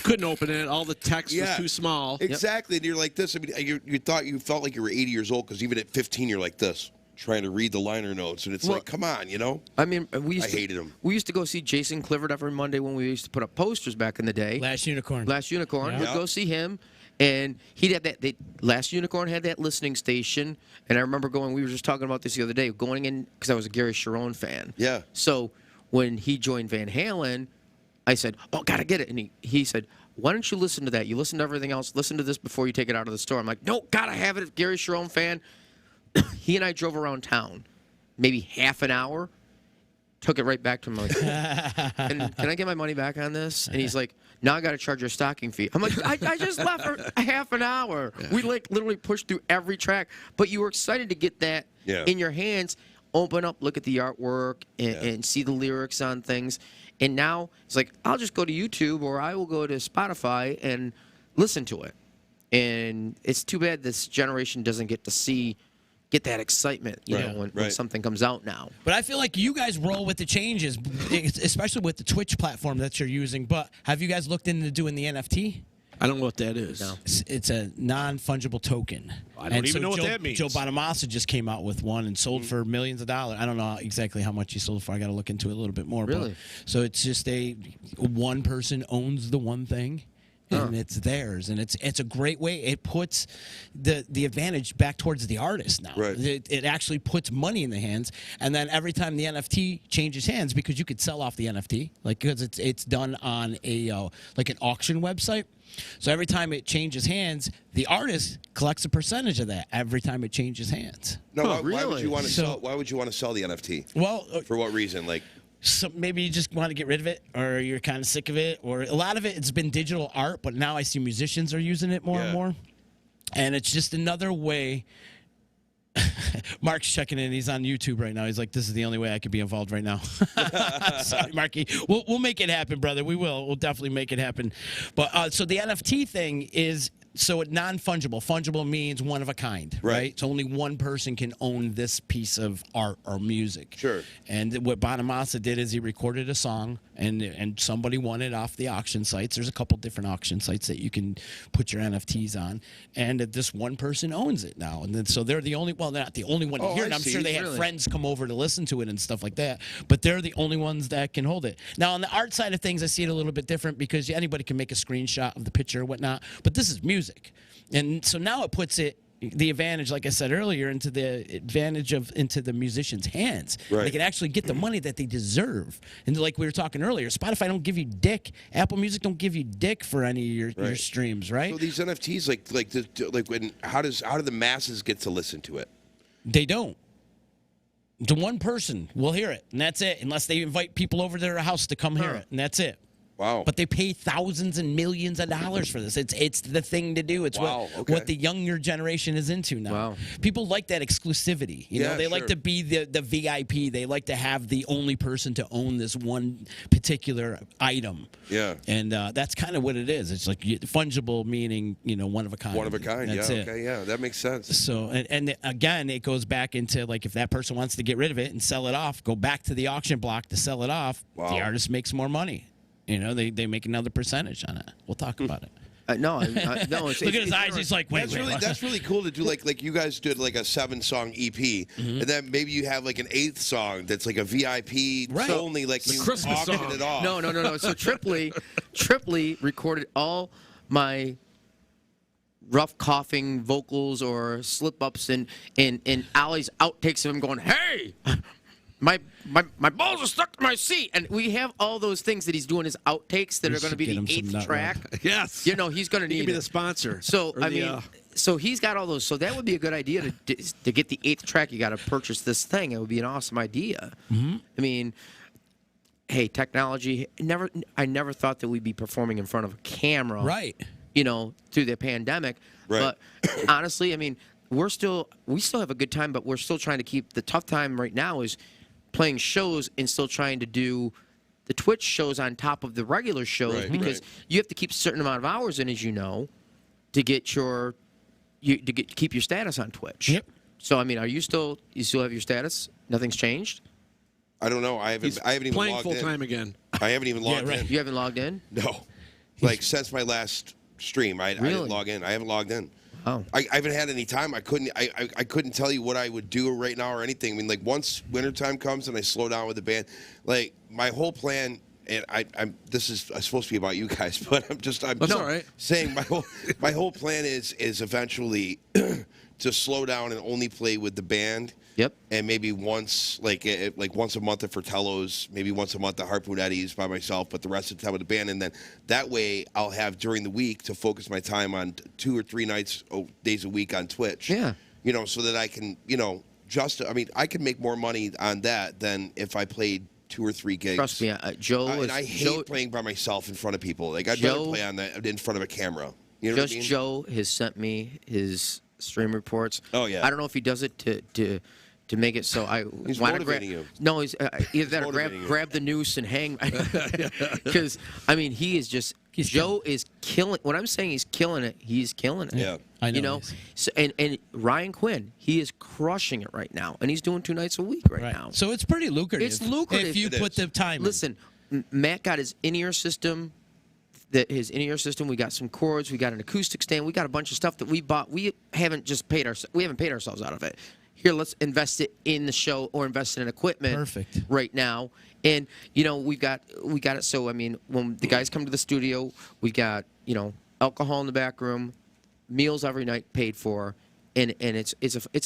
Couldn't open it. All the text was too small. Exactly. And you're like this. I mean, you felt like you were 80 years old because even at 15, you're like this, trying to read the liner notes, and it's like, come on, you know. I mean, I hated him. We used to go see Jason Clifford every Monday when we used to put up posters back in the day. Last Unicorn. We'd go see him, and he'd have that. Last Unicorn had that listening station, and I remember going. We were just talking about this the other day, going in because I was a Gary Sharon fan. Yeah. So when he joined Van Halen, I said, "Oh, gotta get it," and he said, "Why don't you listen to that? You listen to everything else. Listen to this before you take it out of the store." I'm like, "No, gotta have it." Gary Sharon fan. He and I drove around town, maybe half an hour. Took it right back to him. Like, and can I get my money back on this? And he's like, "Now I got to charge your stocking fee." I'm like, I just left for a half an hour. Yeah. We like literally pushed through every track, but you were excited to get that in your hands. Open up, look at the artwork, and see the lyrics on things. And now it's like, I'll just go to YouTube or I will go to Spotify and listen to it. And it's too bad this generation doesn't get that excitement, you know, when something comes out now. But I feel like you guys roll with the changes, especially with the Twitch platform that you're using. But have you guys looked into doing the NFT? I don't know what that is. No. It's a non-fungible token. I don't even know what that means. Joe Bonamassa just came out with one and sold for millions of dollars. I don't know exactly how much he sold for. I got to look into it a little bit more. Really? So it's just one person owns the one thing, and it's theirs, and it's a great way. It puts the advantage back towards the artist now. Right. It actually puts money in the hands, and then every time the NFT changes hands, because you could sell off the NFT, like because it's done on a like an auction website. So every time it changes hands, the artist collects a percentage of that every time it changes hands. Now, why would really? you want to sell? Why would you want to sell the NFT? Well, For what reason? Like, so maybe you just want to get rid of it, or you're kind of sick of it, or a lot of it's been digital art, but now I see musicians are using it more and more, and it's just another way. Mark's checking in. He's on YouTube right now. He's like, "This is the only way I could be involved right now." Sorry, Marky. We'll make it happen, brother. We will. We'll definitely make it happen. But so the NFT thing is. So non-fungible. Fungible means one of a kind, right? So only one person can own this piece of art or music. Sure. And what Bonamassa did is he recorded a song, and somebody won it off the auction sites. There's a couple different auction sites that you can put your NFTs on, and this one person owns it now. And then so they're the only, well, they're not the only one to hear it. I'm sure they have friends come over to listen to it and stuff like that, but they're the only ones that can hold it. Now, on the art side of things, I see it a little bit different because anybody can make a screenshot of the picture or whatnot, but this is music. And so now it puts the advantage, like I said earlier, into the musician's hands. Right. They can actually get the money that they deserve. And like we were talking earlier, Spotify don't give you dick. Apple Music don't give you dick for any of your streams, right? so these NFTs, how do the masses get to listen to it? They don't. The one person will hear it, and that's it, unless they invite people over to their house to come hear it, and that's it. Wow. But they pay thousands and millions of dollars for this. It's the thing to do. It's what the younger generation is into now. Wow. People like that exclusivity. You know, they like to be the VIP. They like to have the only person to own this one particular item. Yeah. And that's kind of what it is. It's like fungible, meaning, one of a kind. One of a kind. That's it. Okay. Yeah, that makes sense. So, and again, it goes back into, like, if that person wants to get rid of it and sell it off, go back to the auction block to sell it off, the artist makes more money. They make another percentage on it. We'll talk about it. No. Look at his eyes. He's like, wait, That's really cool to do. Like you guys did like a 7-song EP, and then maybe you have like an 8th song that's like a VIP only, like you Christmas auction song. it off. No. So Triply recorded all my rough coughing vocals or slip ups and Ali's outtakes of him going, "Hey, my balls are stuck to my seat," and we have all those things that he's doing as outtakes that are going to be the 8th track. Yes. He's going to need be the sponsor. So so he's got all those. So that would be a good idea to get the 8th track. You got to purchase this thing. It would be an awesome idea. Mm-hmm. I mean, hey, technology. I never thought that we'd be performing in front of a camera. Right. Through the pandemic. Right. But honestly, I mean, we still have a good time, but we're still trying to keep the tough time right now is playing shows and still trying to do the Twitch shows on top of the regular shows because you have to keep a certain amount of hours in, as you know, to get keep your status on Twitch. Yep. So I mean, you still have your status? Nothing's changed? I don't know. I haven't even playing logged full in. time again. I haven't even logged in. You haven't logged in? No. Like since my last stream, I didn't log in. I haven't logged in. Oh. I haven't had any time. I couldn't tell you what I would do right now or anything. I mean, like once wintertime comes and I slow down with the band, like my whole plan. And this is supposed to be about you guys, but I'm all right. saying my whole plan is eventually to slow down and only play with the band. Yep. And maybe once once a month at Fratello's, maybe once a month at Harpoon Eddie's by myself, but the rest of the time with the band. And then that way I'll have during the week to focus my time on 2 or 3 days a week on Twitch. Yeah. So that I can, I can make more money on that than if I played 2 or 3 gigs. Trust me, Joe. And I hate playing by myself in front of people. Like I'd rather play in front of a camera. You know what I mean? Joe has sent me his stream reports. Oh yeah. I don't know if he does it to make it so I he's want to motivating you. No, he's either that or grab the noose and hang. Because I mean, he is just Joe is killing. What I'm saying, he's killing it. He's killing it. Yeah, I know. So, and Ryan Quinn, he is crushing it right now, and he's doing 2 nights a week right now. So it's pretty lucrative. It's lucrative if you put the time. Listen, Matt got his in-ear system. His in-ear system. We got some cords. We got an acoustic stand. We got a bunch of stuff that we bought. We haven't paid ourselves out of it. here, let's invest it in the show or invest it in equipment. Perfect. Right now. And, we got it. So, I mean, when the guys come to the studio, we got, alcohol in the back room, meals every night paid for. And it's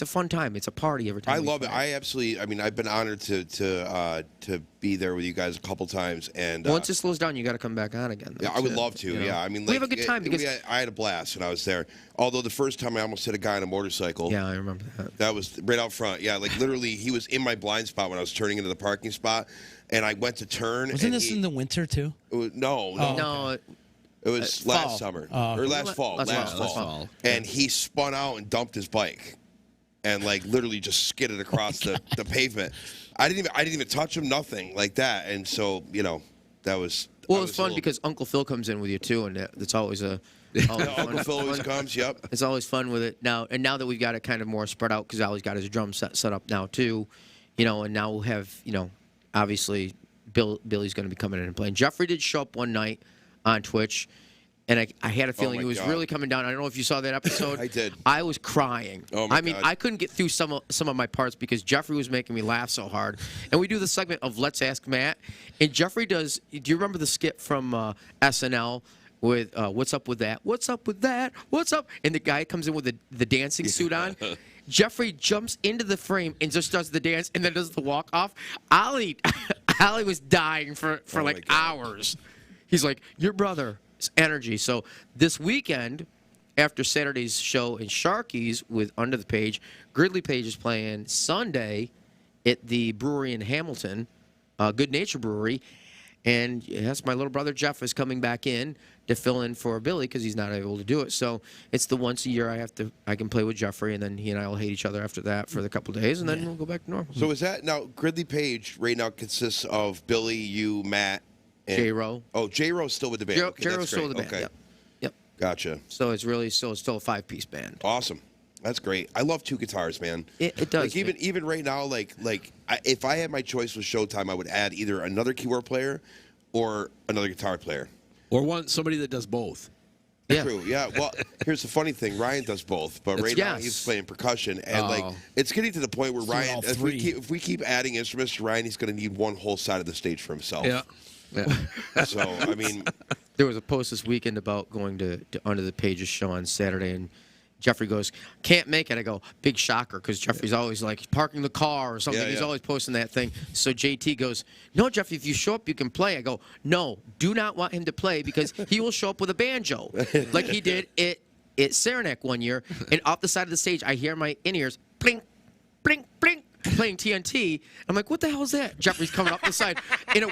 a fun time. It's a party every time. I love it. I've been honored to be there with you guys a couple times. And once it slows down, you got to come back on again. Yeah, I would love to. Yeah, I mean, we have a good time because I had a blast when I was there. Although the first time I almost hit a guy on a motorcycle. Yeah, I remember that. That was right out front. Yeah, like literally, he was in my blind spot when I was turning into the parking spot, and I went to turn. Wasn't this in the winter too? No. No. It was last summer or last fall. Last fall. And he spun out and dumped his bike, and like literally just skidded across the pavement. I didn't even touch him. Nothing like that. And so that was. Well, it was fun because Uncle Phil comes in with you too, and it's always a. Uncle Phil always comes. Yep. It's always fun with it now, and now that we've got it kind of more spread out because Ali's got his drum set up now too, and now we'll have obviously Billy's going to be coming in and playing. Jeffrey did show up one night on Twitch, and I had a feeling he was really coming down. I don't know if you saw that episode. I did. I was crying. Oh my God. I couldn't get through some of my parts because Jeffrey was making me laugh so hard. And we do the segment of Let's Ask Matt, and Jeffrey does. Do you remember the skit from SNL? With what's up with that? What's up with that? What's up? And the guy comes in with the dancing suit on. Jeffrey jumps into the frame and just does the dance and then does the walk off. Ali was dying for like hours. He's like, your brother's energy. So this weekend, after Saturday's show in Sharky's with Under the Page, Gridley Page is playing Sunday at the brewery in Hamilton, Good Nature Brewery. And yes, my little brother Jeff is coming back in to fill in for Billy because he's not able to do it. So it's the once a year I can play with Jeffrey, and then he and I will hate each other after that for a couple of days, and then we'll go back to normal. So is that now Gridley Page right now consists of Billy, you, Matt, and J-Ro. Oh, J-Ro's still with the band. J-Ro's still with the band. Okay. Yep. Gotcha. So it's really still a 5-piece band. Awesome. That's great. I love two guitars, man. It does. Like even right now, if I had my choice with Showtime, I would add either another keyboard player or another guitar player. Or somebody that does both. Yeah. True. Yeah. Well, here's the funny thing. Ryan does both, but right now he's playing percussion, and it's getting to the point where Ryan, if we keep adding instruments to Ryan, he's going to need one whole side of the stage for himself. Yeah. So I mean, there was a post this weekend about going to Under the Page's show on Saturday, and Jeffrey goes, can't make it. I go, big shocker, because Jeffrey's always like parking the car or something. Yeah, He's always posting that thing. So JT goes, no, Jeffrey, if you show up, you can play. I go, no, do not want him to play because he will show up with a banjo like he did at Saranac one year. And off the side of the stage, I hear my in-ears, blink, blink, blink, playing TNT. I'm like, what the hell is that? Jeffrey's coming up the side with a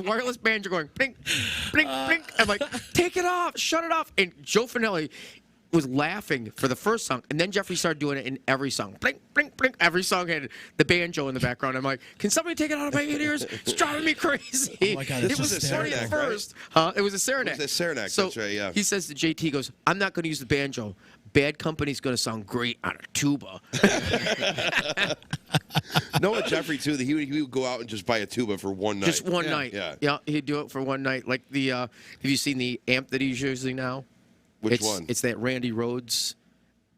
wireless banjo going, blink, blink, blink. I'm like, take it off, shut it off. And Joe Finelli was laughing for the first song, and then Jeffrey started doing it in every song. Blink, blink, blink. Every song had the banjo in the background. I'm like, can somebody take it out of my ears? It's driving me crazy. Oh my God, it was funny at first. It was a Saranac. It was a Saranac, so that's right, yeah. He says to JT, goes, I'm not going to use the banjo. Bad Company's going to sound great on a tuba. No, Jeffrey too. He would go out and just buy a tuba for one night. Just one night. Yeah. He'd do it for one night. Like the, have you seen the amp that he's using now? Which one? It's that Randy Rhodes.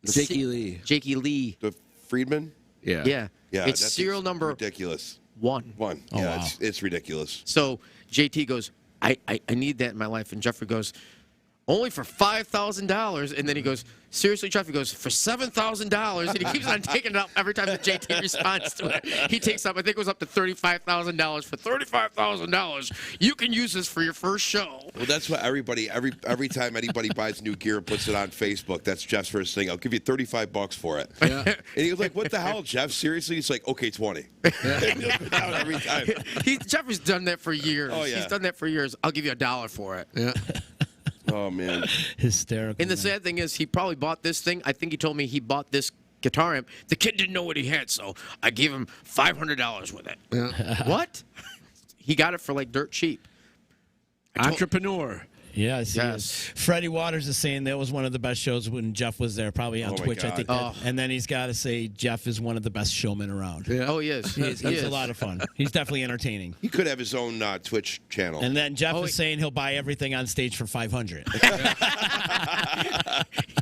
Jakey Lee. Jakey Lee. The Friedman? Yeah. Yeah. Yeah. It's that's serial number ridiculous. 1. One. Oh, yeah, wow. it's ridiculous. So JT goes, I need that in my life. And Jeffrey goes, only for $5,000. And then he goes, seriously, Jeff? He goes, for $7,000. And he keeps on taking it up every time that JT responds to it. He takes up, I think it was up to $35,000. For $35,000, you can use this for your first show. Well, that's what everybody, every time anybody buys new gear and puts it on Facebook, that's Jeff's first thing. I'll give you $35 for it. Yeah. And he's like, what the hell, Jeff? Seriously? He's like, okay, 20. Every time. Jeffrey's done that for years. Oh, yeah. He's done that for years. I'll give you $1 for it. Yeah. Oh, man. Hysterical. And the sad thing is, he probably bought this thing. I think he told me he bought this guitar amp. The kid didn't know what he had, so I gave him $500 with it. Yeah. What? He got it for like dirt cheap. Entrepreneur. Yes. Freddie Waters is saying that was one of the best shows when Jeff was there, probably on Oh, my Twitch, I God. think. And then he's got to say Jeff is one of the best showmen around. Yeah. Oh, he is. He is. He's a lot of fun. He's definitely entertaining. He could have his own Twitch channel. And then Jeff is saying he'll buy everything on stage for $500.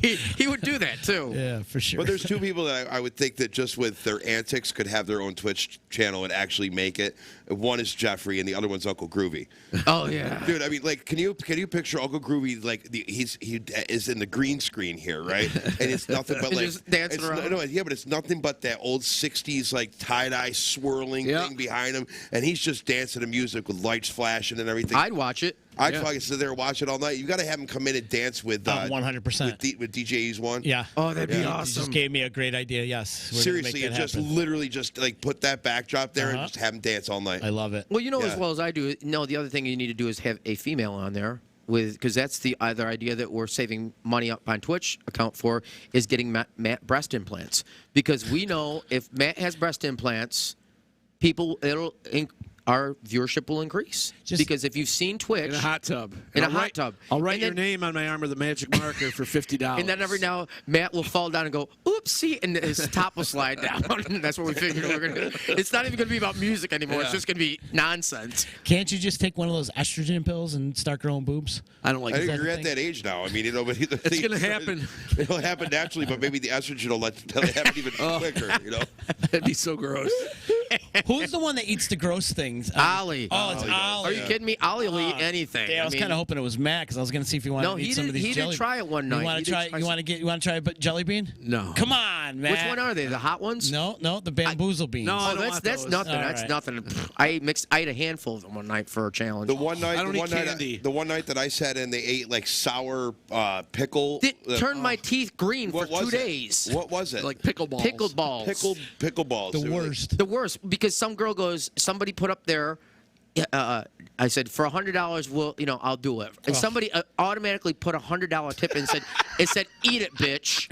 he would do that too. Yeah, for sure. But there's two people that I would think that just with their antics could have their own Twitch channel and actually make it. One is Jeffrey, and the other one's Uncle Groovy. Oh yeah, dude. I mean, like, can you picture Uncle Groovy? Like, he is in the green screen here, right? And it's nothing but like just dancing around. No, yeah, but it's nothing but that old '60s like tie-dye swirling thing behind him, and he's just dancing to music with lights flashing and everything. I'd watch it. I'd fucking sit there and watch it all night. You got to have him come in and dance with 100% with DJ's one. Yeah. Oh, that'd be You awesome. just gave me a great idea. Yes. We're gonna make Seriously, that and just happen. literally just like put that backdrop there and just have him dance all night. I love it. Well, you know Yeah. as well as I do. No, the other thing you need to do is have a female on there because that's the other idea that we're saving money up on Twitch account for is getting Matt breast implants because we know if Matt has breast implants, our viewership will increase because if you've seen Twitch In a hot tub. In And a hot tub. I'll write And your then- name on my arm with a magic marker for $50. and then every now Matt will fall down and go, oopsie, and his top will slide down. And that's what we figured we were going to do. It's not even going to be about music anymore. It's just going to be nonsense. Can't you just take one of those estrogen pills and start growing boobs? I don't like I think that. you're at that age now. I mean, but It's going to happen. It'll happen naturally, but maybe the estrogen will happen even quicker. That'd be so gross. Who's the one that eats the gross things? Ollie. Oh, it's Ollie. Are you kidding me? Ollie will eat anything. Yeah, I was kind of hoping it was Matt because I was going to see if you wanted No, to eat he some did- of these he did jelly. try it one night. You want He to did try? try You want to try a jelly bean? No. Come on, Matt. Which one are they? The hot ones? No, the bamboozle beans. No, I Oh, don't that's want nothing. All That's right. nothing. I ate a handful of them one night for a challenge. The one night, I don't eat candy. the one night that I sat in, they ate like sour pickle. It turned my teeth green for What was 2 it? days. What was it? Like pickleballs. Pickled balls. pickle balls. The They were like- worst. The worst because some girl goes. Somebody put up there. I said for $100, I'll do it. And somebody automatically put $100 tip and said, "Eat it, bitch."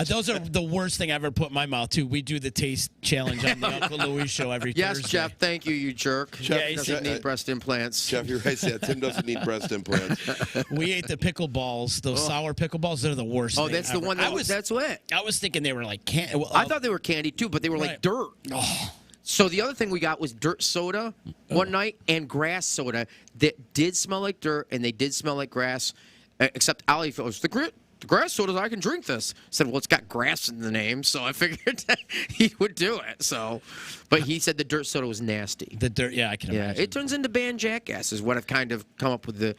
Those are the worst thing I ever put in my mouth too. We do the taste challenge on the Uncle Louie show every Yes, Thursday. Jeff. Thank you, you jerk. Jeff, He doesn't need breast implants. Jeff, you're right. Yeah, Tim doesn't need breast implants. We ate the pickle balls, those sour pickle balls. They're the worst. Oh, thing that's the ever. one. That's what. I was thinking they were like candy. Well, I thought they were candy too, but they were like Right. dirt. So the other thing we got was dirt soda one night and grass soda that did smell like dirt and they did smell like grass, except Ollie goes, the grass sodas, I can drink this. I said, well, it's got grass in the name, so I figured he would do it. So, but he said the dirt soda was nasty. the dirt. Yeah, I can Yeah, imagine. it turns into band jackass is what I've kind of come up with the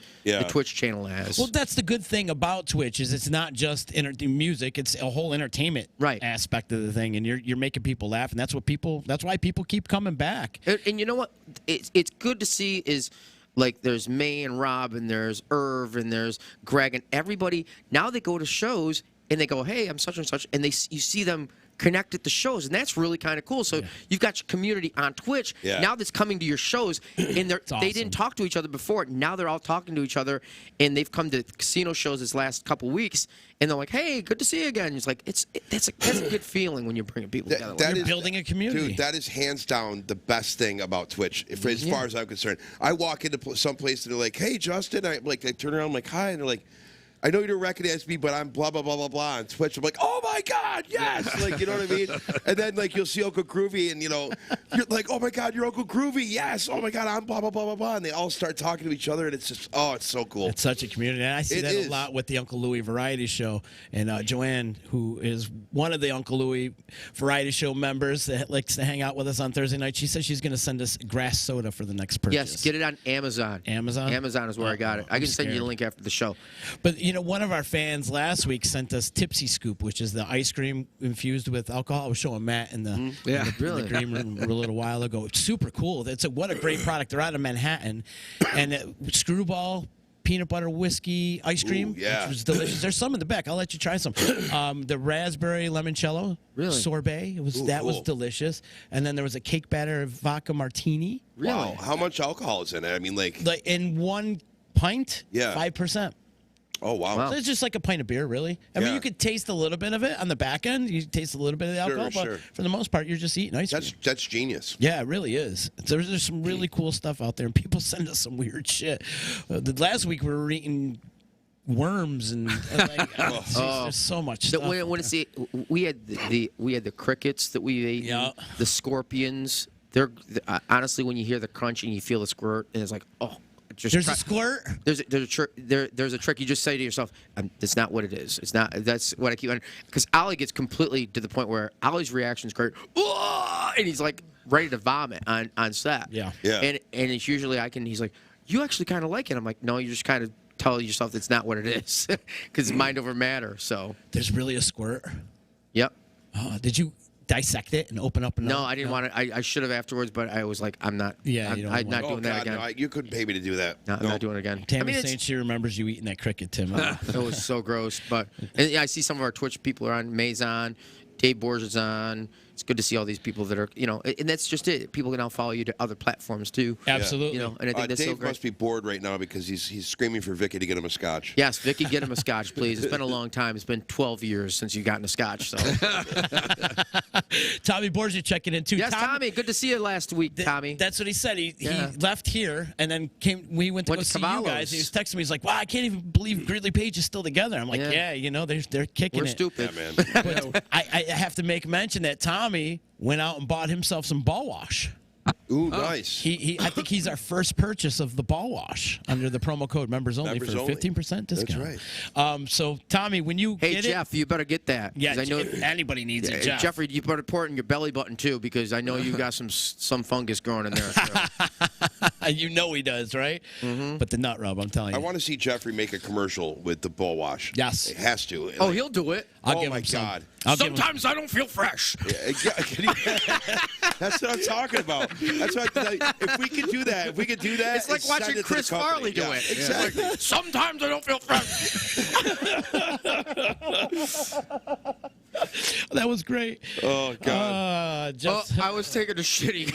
Twitch channel as. Well, that's the good thing about Twitch is it's not just music; it's a whole entertainment aspect of the thing, and you're making people laugh, and that's why people keep coming back. And you know what? It's good to see is like there's May and Rob and there's Irv and there's Greg and everybody. Now they go to shows and they go, hey, I'm such and such, and you see them connect at the shows, and that's really kind of cool. So you've got your community on Twitch now that's coming to your shows, and they didn't talk to each other before. Now they're all talking to each other, and they've come to casino shows this last couple weeks, and they're like, "Hey, good to see you again." It's like that's a good feeling when you're bringing people together. That You're is- building a community. Dude, that is hands down the best thing about Twitch, as far as I'm concerned. I walk into some place and they're like, "Hey, Justin," I turn around, I'm like, "Hi," and they're like, I know you don't recognize me, but I'm blah, blah, blah, blah, blah on Twitch. I'm like, oh, my God, yes. Like, you know what I mean? And then, like, you'll see Uncle Groovy, and, you're like, oh, my God, you're Uncle Groovy. Yes. Oh, my God, I'm blah, blah, blah, blah, blah. And they all start talking to each other, and it's just, it's so cool. It's such a community. And I see that a lot with the Uncle Louie Variety Show. And Joanne, who is one of the Uncle Louie Variety Show members that likes to hang out with us on Thursday night, she says she's going to send us grass soda for the next purchase. Yes, get it on Amazon. Amazon? Amazon is where I got it. I can send you scared. the link after the show. But, one of our fans last week sent us Tipsy Scoop, which is the ice cream infused with alcohol. I was showing Matt in the, really? in the green room a little while ago. It's super cool. What a great product. They're out of Manhattan. And Screwball peanut butter whiskey ice cream, Ooh, yeah. which was delicious. There's some in the back. I'll let you try some. The raspberry limoncello sorbet. Was cool. delicious. And then there was a cake batter vodka martini. Really? Wow. How much alcohol is in it? I mean, like in 1 pint, 5%. Oh, wow. So it's just like a pint of beer, really. I mean, you could taste a little bit of it on the back end. You taste a little bit of the alcohol, but for the most part, you're just eating ice cream. That's genius. Yeah, it really is. There's some really cool stuff out there, and people send us some weird shit. Last week, we were eating worms and there's so much stuff. We had the crickets that we ate, the scorpions. They're honestly, when you hear the crunch and you feel the squirt, and it's like, just There's a squirt. There's a trick. You just say to yourself, "That's not what it is. It's not." That's what I keep on. Because Ollie gets completely to the point where Ollie's reaction is great, and he's like ready to vomit on set. Yeah. And it's usually He's like, "You actually kind of like it." I'm like, "No, you just kind of tell yourself it's not what it is," because it's mind over matter. So There's really a squirt. Yep. Did you dissect it and open up another? No, I didn't want to. I should have afterwards, but I was like, I'm not. Yeah, you don't I'm want- not doing that again. No, you couldn't pay me to do that. No, I'm not doing it again. Tammy it's- St. She remembers you eating that cricket, Tim. It was so gross. But and yeah, I see some of our Twitch people are on. May's on. Dave Borges on. It's good to see all these people that are, and that's just it. People can now follow you to other platforms too. Absolutely. And I think that's so Dave great. must be bored right now because he's screaming for Vicky to get him a scotch. Yes, Vicky, get him a scotch, please. It's been a long time. It's been 12 years since you've gotten a scotch. So. Tommy Borgia checking in too. Yes, Tommy. Good to see you last week, Tommy. That's what he said. He Yeah. left here and then came. We went to go see you Cavallo's. guys. And he was texting me. He's like, "Wow, I can't even believe Gridley Page is still together." I'm like, Yeah. "Yeah, they're kicking We're it." stupid. Yeah, man. But I have to make mention that Tommy went out and bought himself some ball wash. Ooh, nice. I think he's our first purchase of the ball wash under the promo code members only Members for only. 15% discount. That's right. So Tommy, when you Hey, get Jeff, you better get that. 'cause yeah, I know. anybody needs it, Jeff. Jeffrey, you better pour it in your belly button too, because I know you got some fungus growing in there. So. You know he does, right? Mm-hmm. But the nut rub, I'm telling I you. want to see Jeffrey make a commercial with the ball wash. Yes. It has to. Oh, he'll do it. I'll Oh give my him some. God. I'll give him- Sometimes I don't feel fresh. That's what I'm talking about. That's what if we could do that, It's like and send watching it to the Chris company. Farley do Yeah, it. Exactly. Sometimes I don't feel fresh. That was great. Oh God. Just I was taking a shitty.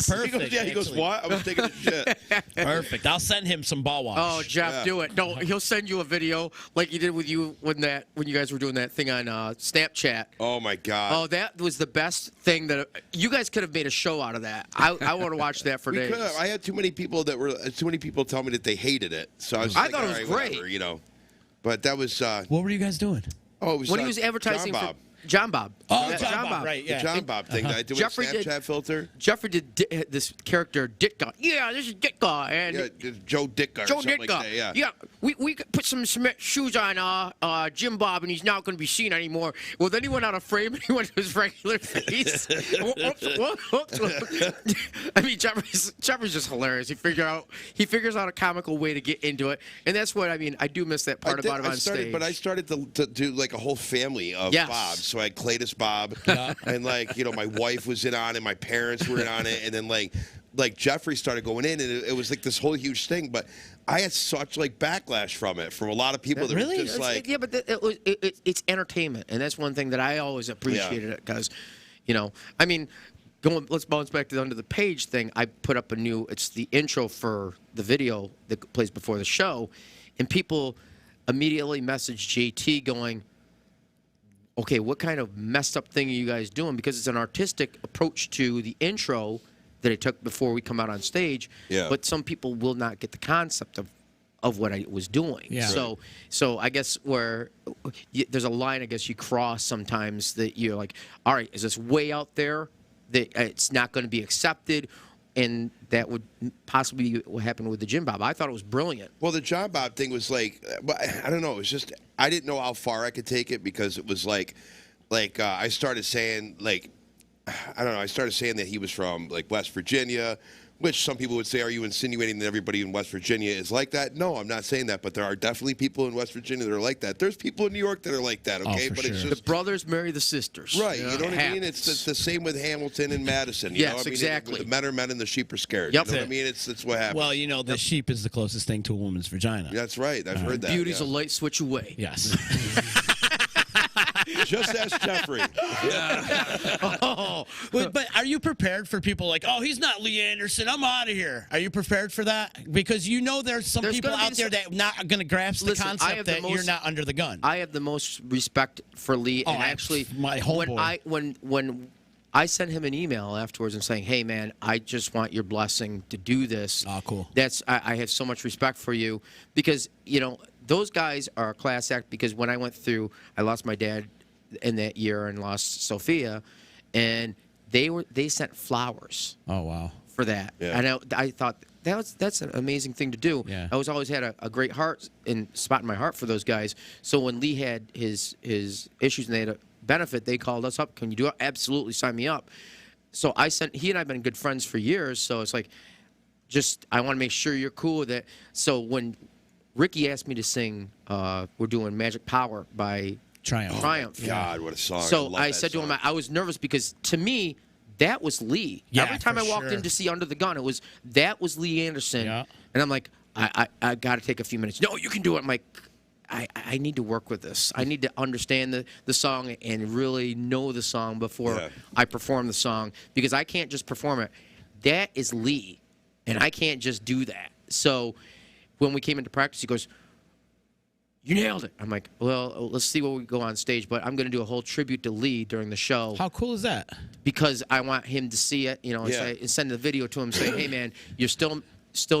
perfect. He goes, actually. what? I was taking a shit. Perfect. I'll send him some ball wash. Oh, Jeff, Yeah. do it. No, he'll send you a video like he did with you when you guys were doing that thing on Snapchat. Oh my God. Oh, that was the best thing that you guys could have made a show out of that. I want to watch that for we days. could have. I had too many people tell me that they hated it. So I was I like, thought it all was right, great. whatever, But that was. What were you guys doing? Oh, it was When he was advertising John for Bob. John Bob. Oh, Yeah, John Bob, right? The Yeah. John Bob thing that I did with Jeffrey Snapchat did- filter. Jeffrey did this character Ditka. Yeah, this is Ditka, and Yeah, Joe Ditka or Joe something Ditka. like that. Yeah. We could put some cement shoes on Jim Bob, and he's not going to be seen anymore. Well, then he went out of frame and he went to his regular face. Whoops. I mean, Jeffrey's just hilarious. He figures out a comical way to get into it, and that's what I mean. I do miss that part about him on stage. But I started to do like a whole family of Yes. Bobs. So I had Cletus Bob, and my wife was in on it, my parents were in on it, and then like Jeffrey started going in, and it was like this whole huge thing. But I had such backlash from a lot of people that Really? were just like, yeah, but it's entertainment, and that's one thing that I always appreciated it because, I mean, let's bounce back to the Under the Page thing. I put up it's the intro for the video that plays before the show, and people immediately messaged JT going, okay, what kind of messed up thing are you guys doing? Because it's an artistic approach to the intro that I took before we come out on stage. Yeah. But some people will not get the concept of what I was doing. Yeah. So I guess there's a line I guess you cross sometimes that you're like, all right, is this way out there that it's not going to be accepted? And that would possibly be what happened with the Jim Bob. I thought it was brilliant. well, the John Bob thing was I don't know. It was just I didn't know how far I could take it because it was I started saying I don't know. I started saying that he was from West Virginia, which some people would say, are you insinuating that everybody in West Virginia is like that? No, I'm not saying that, but there are definitely people in West Virginia that are like that. There's people in New York that are like that, okay? for But it's sure. The just brothers marry the sisters. right. You know what I mean? Happens. It's the same with Hamilton and Madison. You Yes, know what I mean? exactly. The men are men and the sheep are scared. Yep. You know what I mean? It's what happens. Well, the sheep is the closest thing to a woman's vagina. That's right. I've heard that. Beauty's yeah. a light switch away. Yes. Just ask Jeffrey. Oh, but are you prepared for people like, oh, he's not Lee Anderson, I'm out of here? Are you prepared for that? Because there's some There's people gonna be out there that not going to grasp Listen, the I concept have the that you're most- not under the gun. I have the most respect for Lee, and Oh, actually, my homeboy. when I sent him an email afterwards and saying, "Hey, man, I just want your blessing to do this." Oh, cool. I have so much respect for you because those guys are a class act. Because when I went through, I lost my dad in that year and lost Sophia, and they sent flowers Oh, wow. for that. Yeah. And I thought that's an amazing thing to do. Yeah. I always had a great heart and spot in my heart for those guys. So when Lee had his issues and they had a benefit, they called us up. Can you do it? Absolutely, sign me up. So he and I have been good friends for years. So it's like, I want to make sure you're cool with it. So when Ricky asked me to sing, we're doing Magic Power by Triumph. God, what a song. So I said to him, I was nervous because to me, that was Lee. Yeah, Every time I walked in to see Under the Gun, that was Lee Anderson. Yeah. And I'm like, I got to take a few minutes. No, you can do it. I'm like, I need to work with this. I need to understand the song and really know the song before I perform the song because I can't just perform it. That is Lee, and I can't just do that. So when we came into practice, he goes, you nailed it. I'm like, well, let's see what we go on stage, but I'm going to do a whole tribute to Lee during the show. How cool is that? Because I want him to see it, and send the video to him, say, hey, man, you're still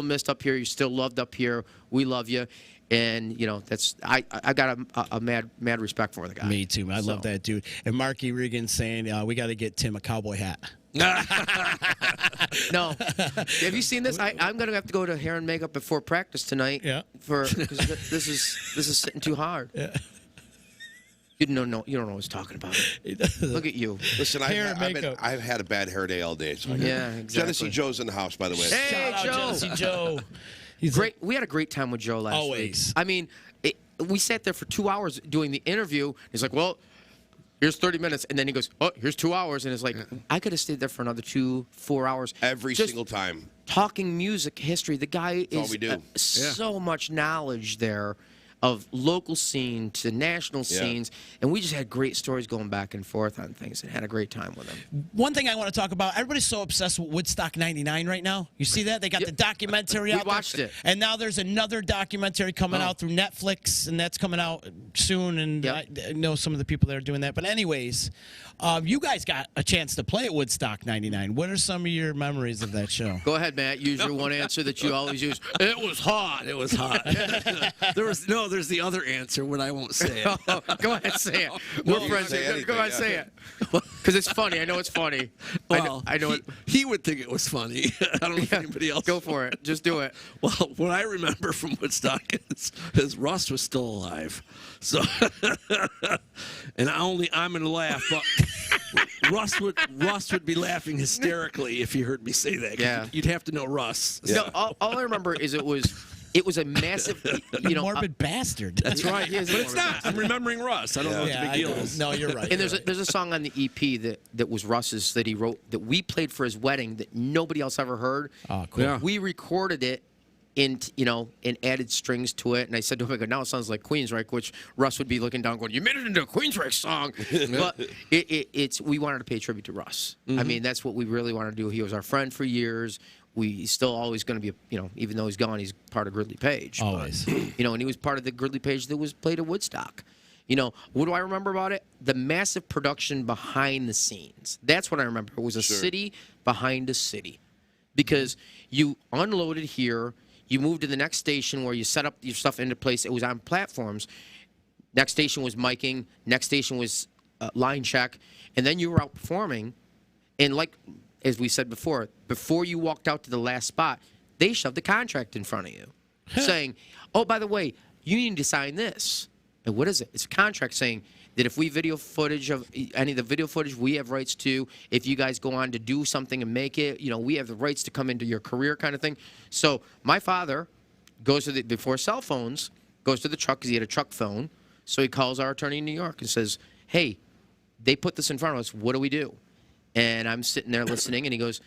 missed up here. You're still loved up here. We love you. And, that's I got a mad respect for the guy. Me too, man. I love that dude. And Marky Regan saying, we got to get Tim a cowboy hat. No. Have you seen this? I'm going to have to go to hair and makeup before practice tonight. Yeah. Because this is sitting too hard. Yeah. You don't know what he's talking about. Look at you. Listen, I've had a bad hair day all day. So exactly. Genesee Joe's in the house, by the way. Hey, Shout Joe. out Genesee Joe. He's great. We had a great time with Joe last week. Always. I mean, we sat there for 2 hours doing the interview. He's like, well, here's 30 minutes. And then he goes, oh, here's 2 hours. And it's like, I could have stayed there for another 4 hours. Every single time. Talking music history. The guy That's all we do. So much knowledge there of local scene to national scenes. And we just had great stories going back and forth on things and had a great time with him. One thing I want to talk about, everybody's so obsessed with Woodstock 99 right now. You see that? They got the documentary out We watched it. And now there's another documentary coming out through Netflix, and that's coming out soon. And I know some of the people that are doing that. But anyways, you guys got a chance to play at Woodstock 99. What are some of your memories of that show? Go ahead, Matt. Use your one answer that you always use. It was hot. It was hot. There's the other answer, but I won't say it. Go ahead, say it. We're friends. Go ahead, say it. Because it's funny. I know it's funny. Well, I know it. He would think it was funny. I don't know if anybody else. Go for it. Just do it. Well, what I remember from Woodstock is Russ was still alive. So, and I'm going to laugh, but Russ would be laughing hysterically if he heard me say that. Yeah. You'd have to know Russ. Yeah. No, all I remember is it was a massive, morbid bastard. That's right. But it's not. I'm remembering Russ. I don't know what the big deal is. No, you're right. And there's a song on the EP that was Russ's that he wrote that we played for his wedding that nobody else ever heard. Oh, cool. Yeah. We recorded it and added strings to it. And I said to him, I go, now it sounds like Queensryche, which Russ would be looking down going, you made it into a Queensryche song. But we wanted to pay tribute to Russ. Mm-hmm. I mean, that's what we really wanted to do. He was our friend for years. He's still always going to be, even though he's gone, he's part of Gridley Paige. Always. But, and he was part of the Gridley Paige that was played at Woodstock. What do I remember about it? The massive production behind the scenes. That's what I remember. It was a city behind a city. Because you unloaded here, you moved to the next station where you set up your stuff into place. It was on platforms. Next station was miking. Next station was line check. And then you were out performing. And as we said before you walked out to the last spot, they shoved the contract in front of you saying, oh, by the way, you need to sign this. And what is it? It's a contract saying that if we video footage of any of the video footage we have rights to, if you guys go on to do something and make it, we have the rights to come into your career kind of thing. So my father goes to before cell phones, goes to the truck because he had a truck phone. So he calls our attorney in New York and says, hey, they put this in front of us. What do we do? And I'm sitting there listening, and he goes,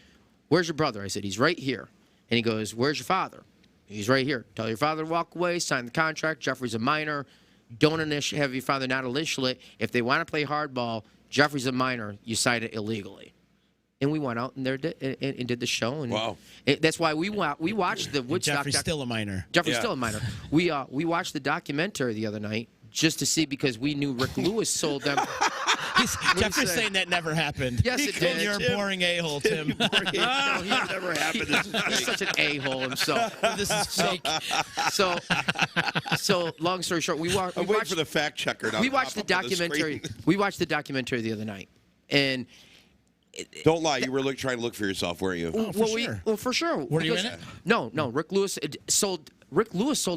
where's your brother? I said, he's right here. And he goes, where's your father? He's right here. Tell your father to walk away, sign the contract. Jeffrey's a minor. Don't have your father not initial it. If they want to play hardball, Jeffrey's a minor. You signed it illegally. And we went out and did the show. And wow. That's why we watched the Woodstock. Jeffrey's still a minor. Jeffrey's still a minor. We watched the documentary the other night just to see because we knew Rick Lewis sold them. Jeffrey's saying that never happened. Yes, it did. You're a boring a-hole, Tim. No, he never happened. He's such an a-hole himself. This is fake. So long story short, we watched. I'm waiting for the fact checker. We watched the documentary. We watched the documentary the other night, and Don't lie. You were trying to look for yourself, weren't you? Oh, for sure. Were you in it? No. Rick Lewis sold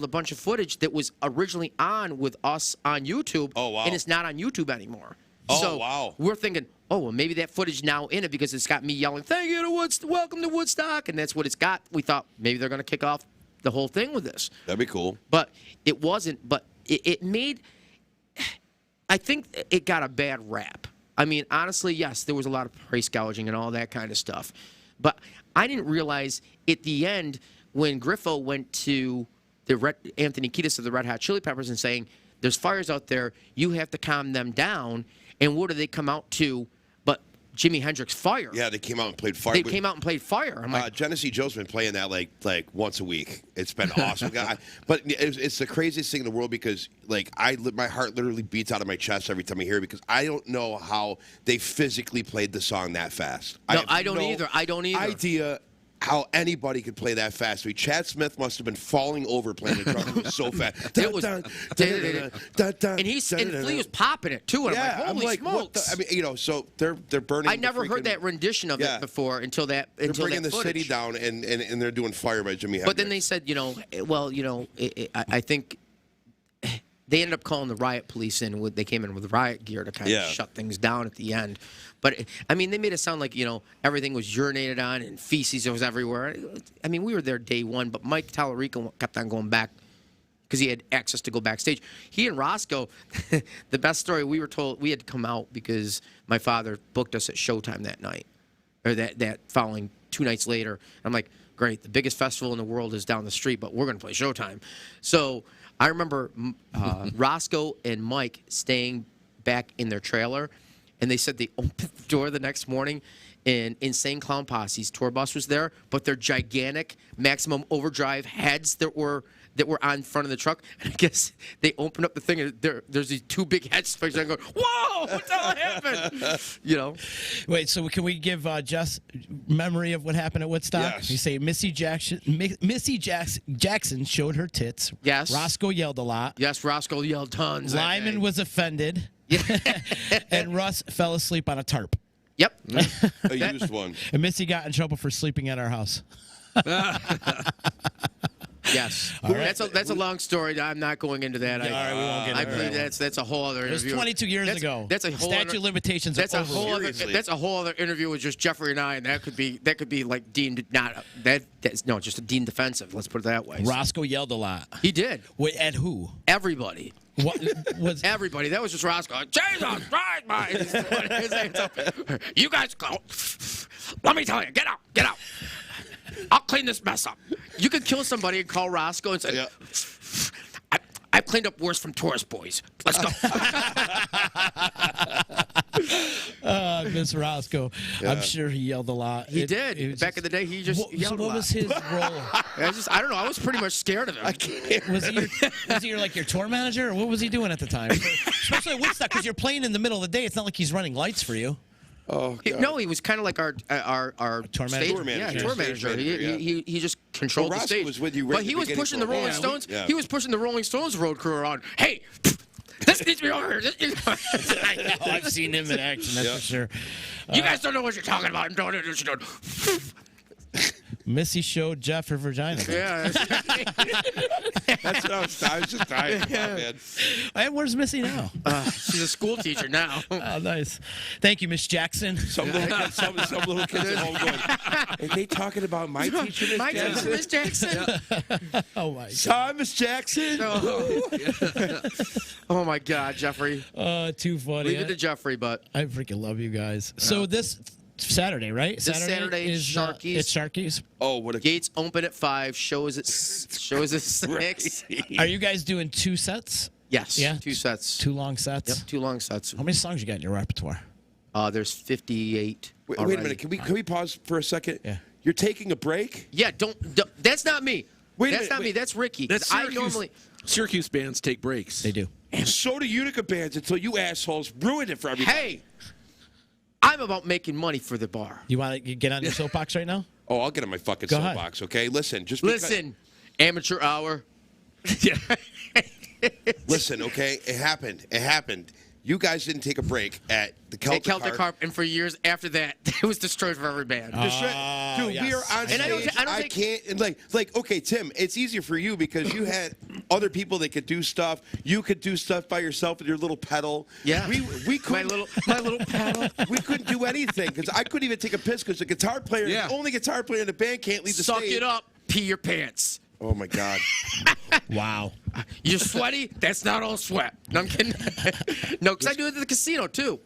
a bunch of footage that was originally on with us on YouTube. Oh, wow. And it's not on YouTube anymore. Oh, So wow. we're thinking, oh, well, maybe that footage now in it because it's got me yelling, "Thank you to welcome to Woodstock," and that's what it's got. We thought maybe they're going to kick off the whole thing with this. That'd be cool. But it wasn't. But it made. I think it got a bad rap. I mean, honestly, yes, there was a lot of price gouging and all that kind of stuff. But I didn't realize at the end when Griffo went to Anthony Kiedis of the Red Hot Chili Peppers and saying, "There's fires out there. You have to calm them down." And what do they come out to? But Jimi Hendrix Fire. Yeah, they came out and played Fire. They came out and played Fire. I'm like, Genesee Joe's been playing that like once a week. It's been awesome. But it's the craziest thing in the world because my heart literally beats out of my chest every time I hear it because I don't know how they physically played the song that fast. No, I don't either. Idea how anybody could play that fast. I mean, Chad Smith must have been falling over playing the drum. It was so fast. It was, and Flea was popping it too. And Yeah, I'm like, holy smokes! I mean, so they're burning. I never heard that rendition of it before until that. They're until bringing that the footage. city down and they're doing Fire by Jimi Hendrix. But then they said, I think they ended up calling the riot police in. They came in with riot gear to kind of shut things down at the end. But, I mean, they made it sound like, everything was urinated on and feces was everywhere. I mean, we were there day one, but Mike Tallarico kept on going back because he had access to go backstage. He and Roscoe, the best story we were told, we had to come out because my father booked us at Showtime that night, or that following 2 nights later. I'm like, great, the biggest festival in the world is down the street, but we're going to play Showtime. So I remember Roscoe and Mike staying back in their trailer, and they said they opened the door the next morning, and Insane Clown Posse's tour bus was there, but their gigantic Maximum Overdrive heads that were on front of the truck. And I guess they opened up the thing, and there's these 2 big heads going, "Whoa, what the hell happened?" Wait, so can we give Jess memory of what happened at Woodstock? Yes. You say Missy Jackson showed her tits. Yes. Roscoe yelled a lot. Yes, Roscoe yelled tons. Lyman was offended. And Russ fell asleep on a tarp. Yep. A used one. And Missy got in trouble for sleeping at our house. Yes. Right. That's a long story. I'm not going into that. All right, we won't get into I believe that. that's a whole other It was interview. 22 years ago. That's a whole statute other, of limitations. That's are a over. whole other. Seriously. That's a whole other interview with just Jeffrey and I, and that could be like deemed not that's just deemed defensive. Let's put it that way. Roscoe yelled a lot. He did. Wait, at who? Everybody. What was? Everybody. That was just Roscoe. Jesus Christ, you guys go. Let me tell you. Get out. I'll clean this mess up. You could kill somebody and call Roscoe and say, I've cleaned up worse from Tourist Boys. Let's go. Miss Roscoe. Yeah. I'm sure he yelled a lot. He did. Back in the day, he just yelled a lot. What was his role? I don't know. I was pretty much scared of him. Was he your tour manager, or what was he doing at the time? Especially at Woodstock, because you're playing in the middle of the day. It's not like he's running lights for you. Oh, God. No, he was kind of like our tour stage, manager. tour manager. He just controlled the stage. Was with you right but at he the was beginning pushing for the a Rolling while. Stones. Yeah. He was pushing the Rolling Stones road crew around. Hey, this needs to be over here. I know. I've seen him in action. That's for sure. You guys don't know what you're talking about. Don't know what you're doing. Missy showed Jeff her vagina. Yeah. That's what I was just dying about, man. And where's Missy now? She's a school teacher now. Oh, nice. Thank you, Miss Jackson. Some little kids at home going, are they talking about my teacher, Miss My teacher, Jackson? Miss Jackson. Oh, my God. Sorry, Miss Jackson. Oh my God, Jeffrey. Too funny. Leave it to Jeffrey, but I freaking love you guys. So this Saturday, right? This Saturday is Sharky's. It's Sharky's. Oh, what a gates open at 5. Show is at 6. Are you guys doing 2 sets? Yes. Yeah. 2 sets. 2 long sets? Yep. 2 long sets. How many songs you got in your repertoire? There's 58. Wait already. a minute. Can we pause for a second? Yeah. You're taking a break? Yeah. Don't. That's not me. Wait a That's minute, not me. wait. That's Ricky. That's I Syracuse. normally. Syracuse bands take breaks. They do. So do Utica bands until you assholes ruined it for everybody. Hey, I'm about making money for the bar. You want to get on your soapbox right now? Oh, I'll get on my fucking Go ahead. soapbox, okay? Listen, just because, Listen, amateur hour. listen, okay? It happened. You guys didn't take a break at the Celtic Harp. And for years after that, it was destroyed for every band. Dude, we are on stage. And I can't. And like, okay, Tim, it's easier for you because you had other people that could do stuff. You could do stuff by yourself with your little pedal. Yeah. We couldn't. my little pedal. We couldn't do anything because I couldn't even take a piss because the guitar player, the only guitar player in the band, can't leave the Suck stage. it up. Pee your pants. Oh my God. Wow. You're sweaty? That's not all sweat. No, I'm kidding. No, because I do it at the casino, too.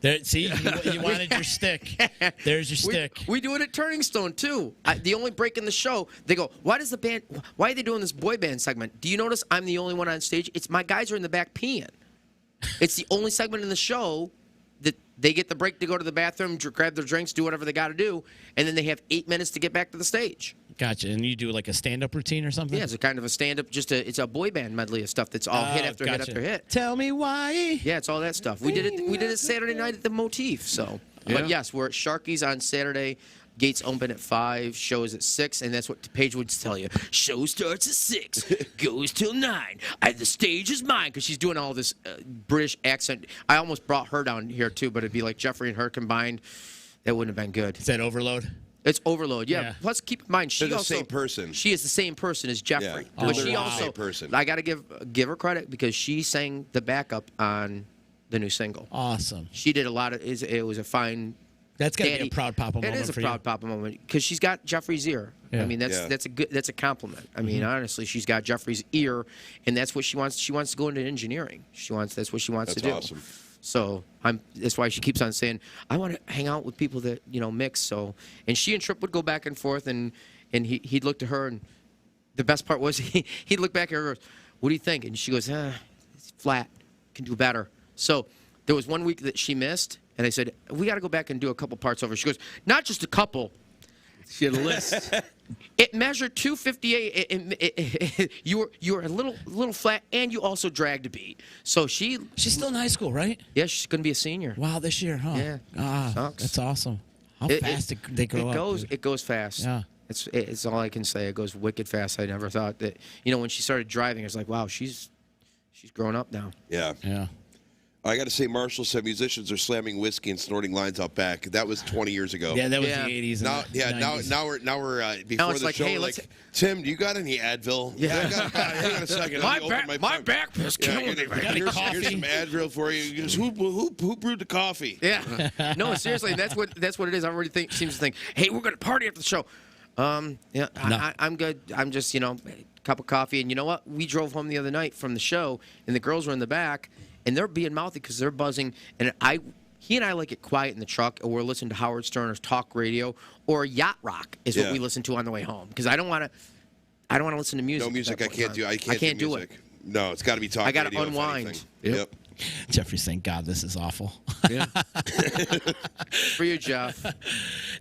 There, see, you wanted your stick. There's your stick. We do it at Turning Stone, too. The only break in the show, they go, why are they doing this boy band segment? Do you notice I'm the only one on stage? It's my guys are in the back peeing. It's the only segment in the show that they get the break to go to the bathroom, grab their drinks, do whatever they got to do, and then they have 8 minutes to get back to the stage. Gotcha. And you do like a stand-up routine or something? Yeah, it's a kind of a stand-up. It's a boy band medley of stuff that's all hit after hit after hit. Tell me why. Yeah, it's all that stuff. We did it Saturday night at the Motif. So, but yes, we're at Sharky's on Saturday. Gates open at 5, shows at 6, and that's what Paige would tell you. Show starts at 6, goes till 9. The stage is mine, because she's doing all this British accent. I almost brought her down here, too, but it'd be like Jeffrey and her combined. That wouldn't have been good. Is that overload? It's overload, yeah. Plus, keep in mind, They're the same person. She is the same person as Jeffrey. Yeah. But They're she the also, same person. I got to give her credit because she sang the backup on the new single. Awesome. She did a lot of. It was a fine. That's got to be a proud papa moment. It is a for proud papa moment because she's got Jeffrey's ear. Yeah. I mean, that's a compliment. I mean, honestly, she's got Jeffrey's ear, and that's what she wants. She wants to go into engineering. That's what she wants to do. That's awesome. So that's why she keeps on saying, I want to hang out with people that, mix. So, and she and Tripp would go back and forth, and he'd look to her, and the best part was he'd look back at her and goes, what do you think? And she goes, it's flat, can do better. So there was one week that she missed, and I said, we got to go back and do a couple parts over. She goes, not just a couple. She had a list. It measured 258. You were a little flat, and you also dragged a beat. So she's still in high school, right? Yeah, she's going to be a senior. Wow, this year, huh? Yeah. Sucks. That's awesome. How fast they grow up. It goes fast. Yeah. It's all I can say. It goes wicked fast. I never thought that. When she started driving, I was like, wow, she's grown up now. Yeah. Yeah. I got to say, Marshall said musicians are slamming whiskey and snorting lines out back. That was 20 years ago. Yeah, that was the 80s. Now, and 90s. Now we're before it's the like, show. hey, Tim, do you got any Advil? Yeah. Hang on a second. My back is killing me. Here's some Advil for you. Who brewed the coffee? Yeah. No, seriously, that's what it is. Everybody seems to think, hey, we're gonna party after the show. Yeah, no. I'm good. I'm just cup of coffee, and you know what? We drove home the other night from the show, and the girls were in the back. And they're being mouthy because they're buzzing. And he and I like it quiet in the truck, or we're listening to Howard Stern or talk radio, or yacht rock is what we listen to on the way home. Because I don't want to listen to music. No music. I can't do. I can't do it. No, it's got to be talk. I got to radio, unwind. Yep. Jeffrey's saying, God, this is awful. Yeah. For you, Jeff.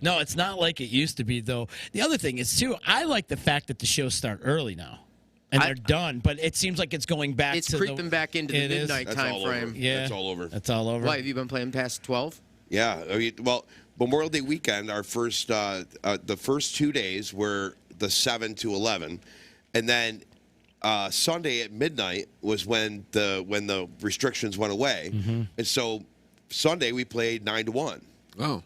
No, it's not like it used to be, though. The other thing is, too, I like the fact that the shows start early now. And they're done, but it seems like it's going back. It's creeping back into the midnight time frame. Yeah, that's all over. That's all over. Why have you been playing past 12? Yeah. Well, Memorial Day weekend, our first, the first 2 days were the 7 to 11, and then Sunday at midnight was when the restrictions went away, and so Sunday we played 9 to 1. Oh.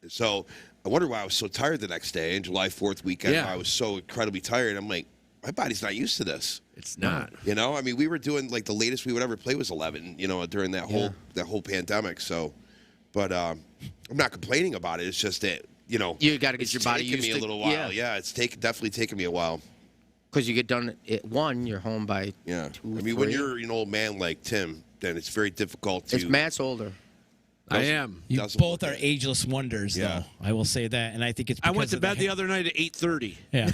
So I wonder why I was so tired the next day, and July 4th weekend, Yeah. I was so incredibly tired. I'm like, my body's not used to this. It's not. I mean, we were doing like the latest we would ever play was 11. During that whole pandemic. So, but I'm not complaining about it. It's just that you got to get your body used to me a little while. Yeah, it's definitely taken me a while. Because you get done at 1, you're home by 2, I mean, 3. when you're an old man like Tim, then it's very difficult to. It's Matt's older. I am. You both are ageless wonders, though. I will say that, and I think it's. I Because went to of bed the other night at 8:30. Yeah.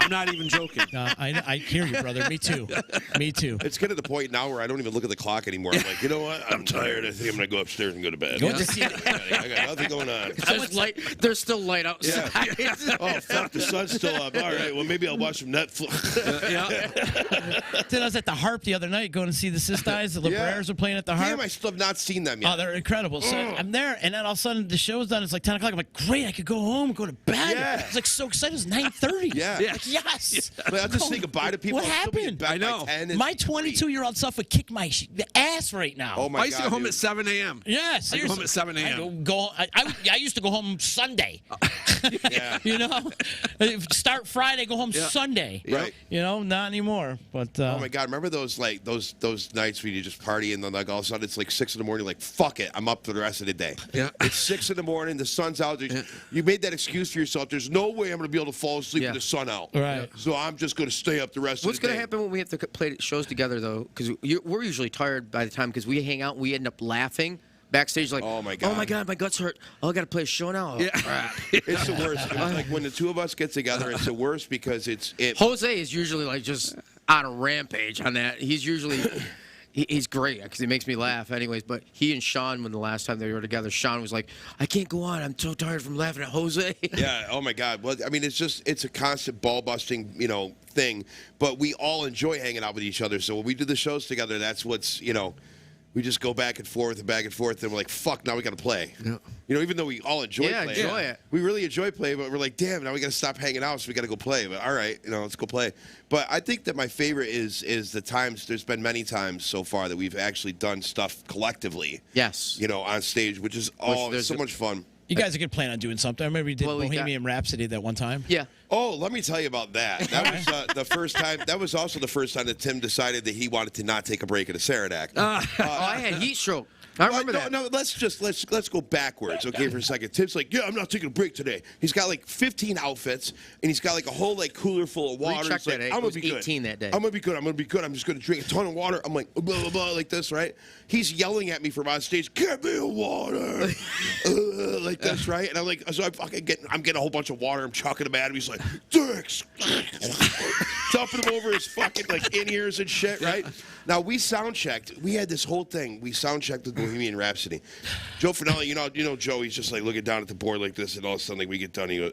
I'm not even joking. I hear you, brother. Me too. Me too. It's getting to the point now where I don't even look at the clock anymore. I'm like, you know what? I'm tired. I think I'm going to go upstairs and go to bed. Go to see I got nothing going on. There's still light outside. Oh, fuck, the sun's still up. All right, well, maybe I'll watch some Netflix. Then I was at the Harp the other night going to see the Sistines. The Libreros were playing at the Harp. Damn, I still have not seen them yet. Oh, they're incredible. So I'm there, and then all of a sudden the show's done. It's like 10 o'clock. I'm like, great, I could go home, go to bed. Yeah. I was like so excited. It was 9:30. Yeah. Like, Yes. Like, I'll just say goodbye to people. What I'll still be in happened? bed I know. by 10 and My 3. 22-year-old self would kick my ass right now. Oh my I used to God, go home dude. at 7 a.m. Yeah, seriously. home at 7 a.m. I used to go home Sunday. Yeah. You know, start Friday, go home Sunday. Right. You know, not anymore. But Oh my God! Remember those those nights where you just party and then like all of a sudden it's like 6 in the morning. Like fuck it, I'm up for the rest of the day. Yeah. It's 6 in the morning. The sun's out. You made that excuse for yourself. There's no way I'm going to be able to fall asleep with the sun out. Right. So I'm just going to stay up the rest What's of the day. going to happen when we have to play shows together, though? Because we're usually tired by the time, because we hang out and we end up laughing backstage like, Oh, my God. my guts hurt. Oh, I got to play a show now. Yeah. Crap. It's the worst. It's like when the two of us get together, it's the worst because it. Jose is usually like just on a rampage on that. He's usually he's great because he makes me laugh anyways. But he and Sean, when the last time they were together, Sean was like, I can't go on. I'm so tired from laughing at Jose. Yeah. Oh my God. Well, I mean, it's a constant ball busting, thing. But we all enjoy hanging out with each other. So when we do the shows together, that's what's we just go back and forth, and we're like, fuck, now we got to play. Yeah. Even though we all enjoy playing. enjoy it. We really enjoy playing, but we're like, damn, now we got to stop hanging out, so we got to go play. But all right, let's go play. But I think that my favorite is the times, there's been many times so far that we've actually done stuff collectively. Yes. On stage, which is so much fun. you guys are good plan on doing something. I remember you did Well, we Bohemian Rhapsody that one time. Yeah. Oh, let me tell you about that. That was the first time. That was also the first time that Tim decided that he wanted to not take a break at a Saranac. I had heat stroke. I remember that. No, let's go backwards, okay, for a second. Tim's like, yeah, I'm not taking a break today. He's got like 15 outfits, and he's got like a whole like cooler full of water. Recheck He's like, that, I'm it gonna was be good. 18 that day. I'm gonna be good. I'm just gonna drink a ton of water. I'm like blah blah blah like this, right? He's yelling at me from on stage, get me a water, like this, right? And I'm like, so I'm getting a whole bunch of water. I'm chucking him at him. He's like, dicks, dumping him over his fucking like in ears and shit, right? Now we sound checked. We had this whole thing. We sound checked with Bohemian Rhapsody. Joe Finelli, you know Joe. He's just like looking down at the board like this, and all of a sudden, like we get done. He goes,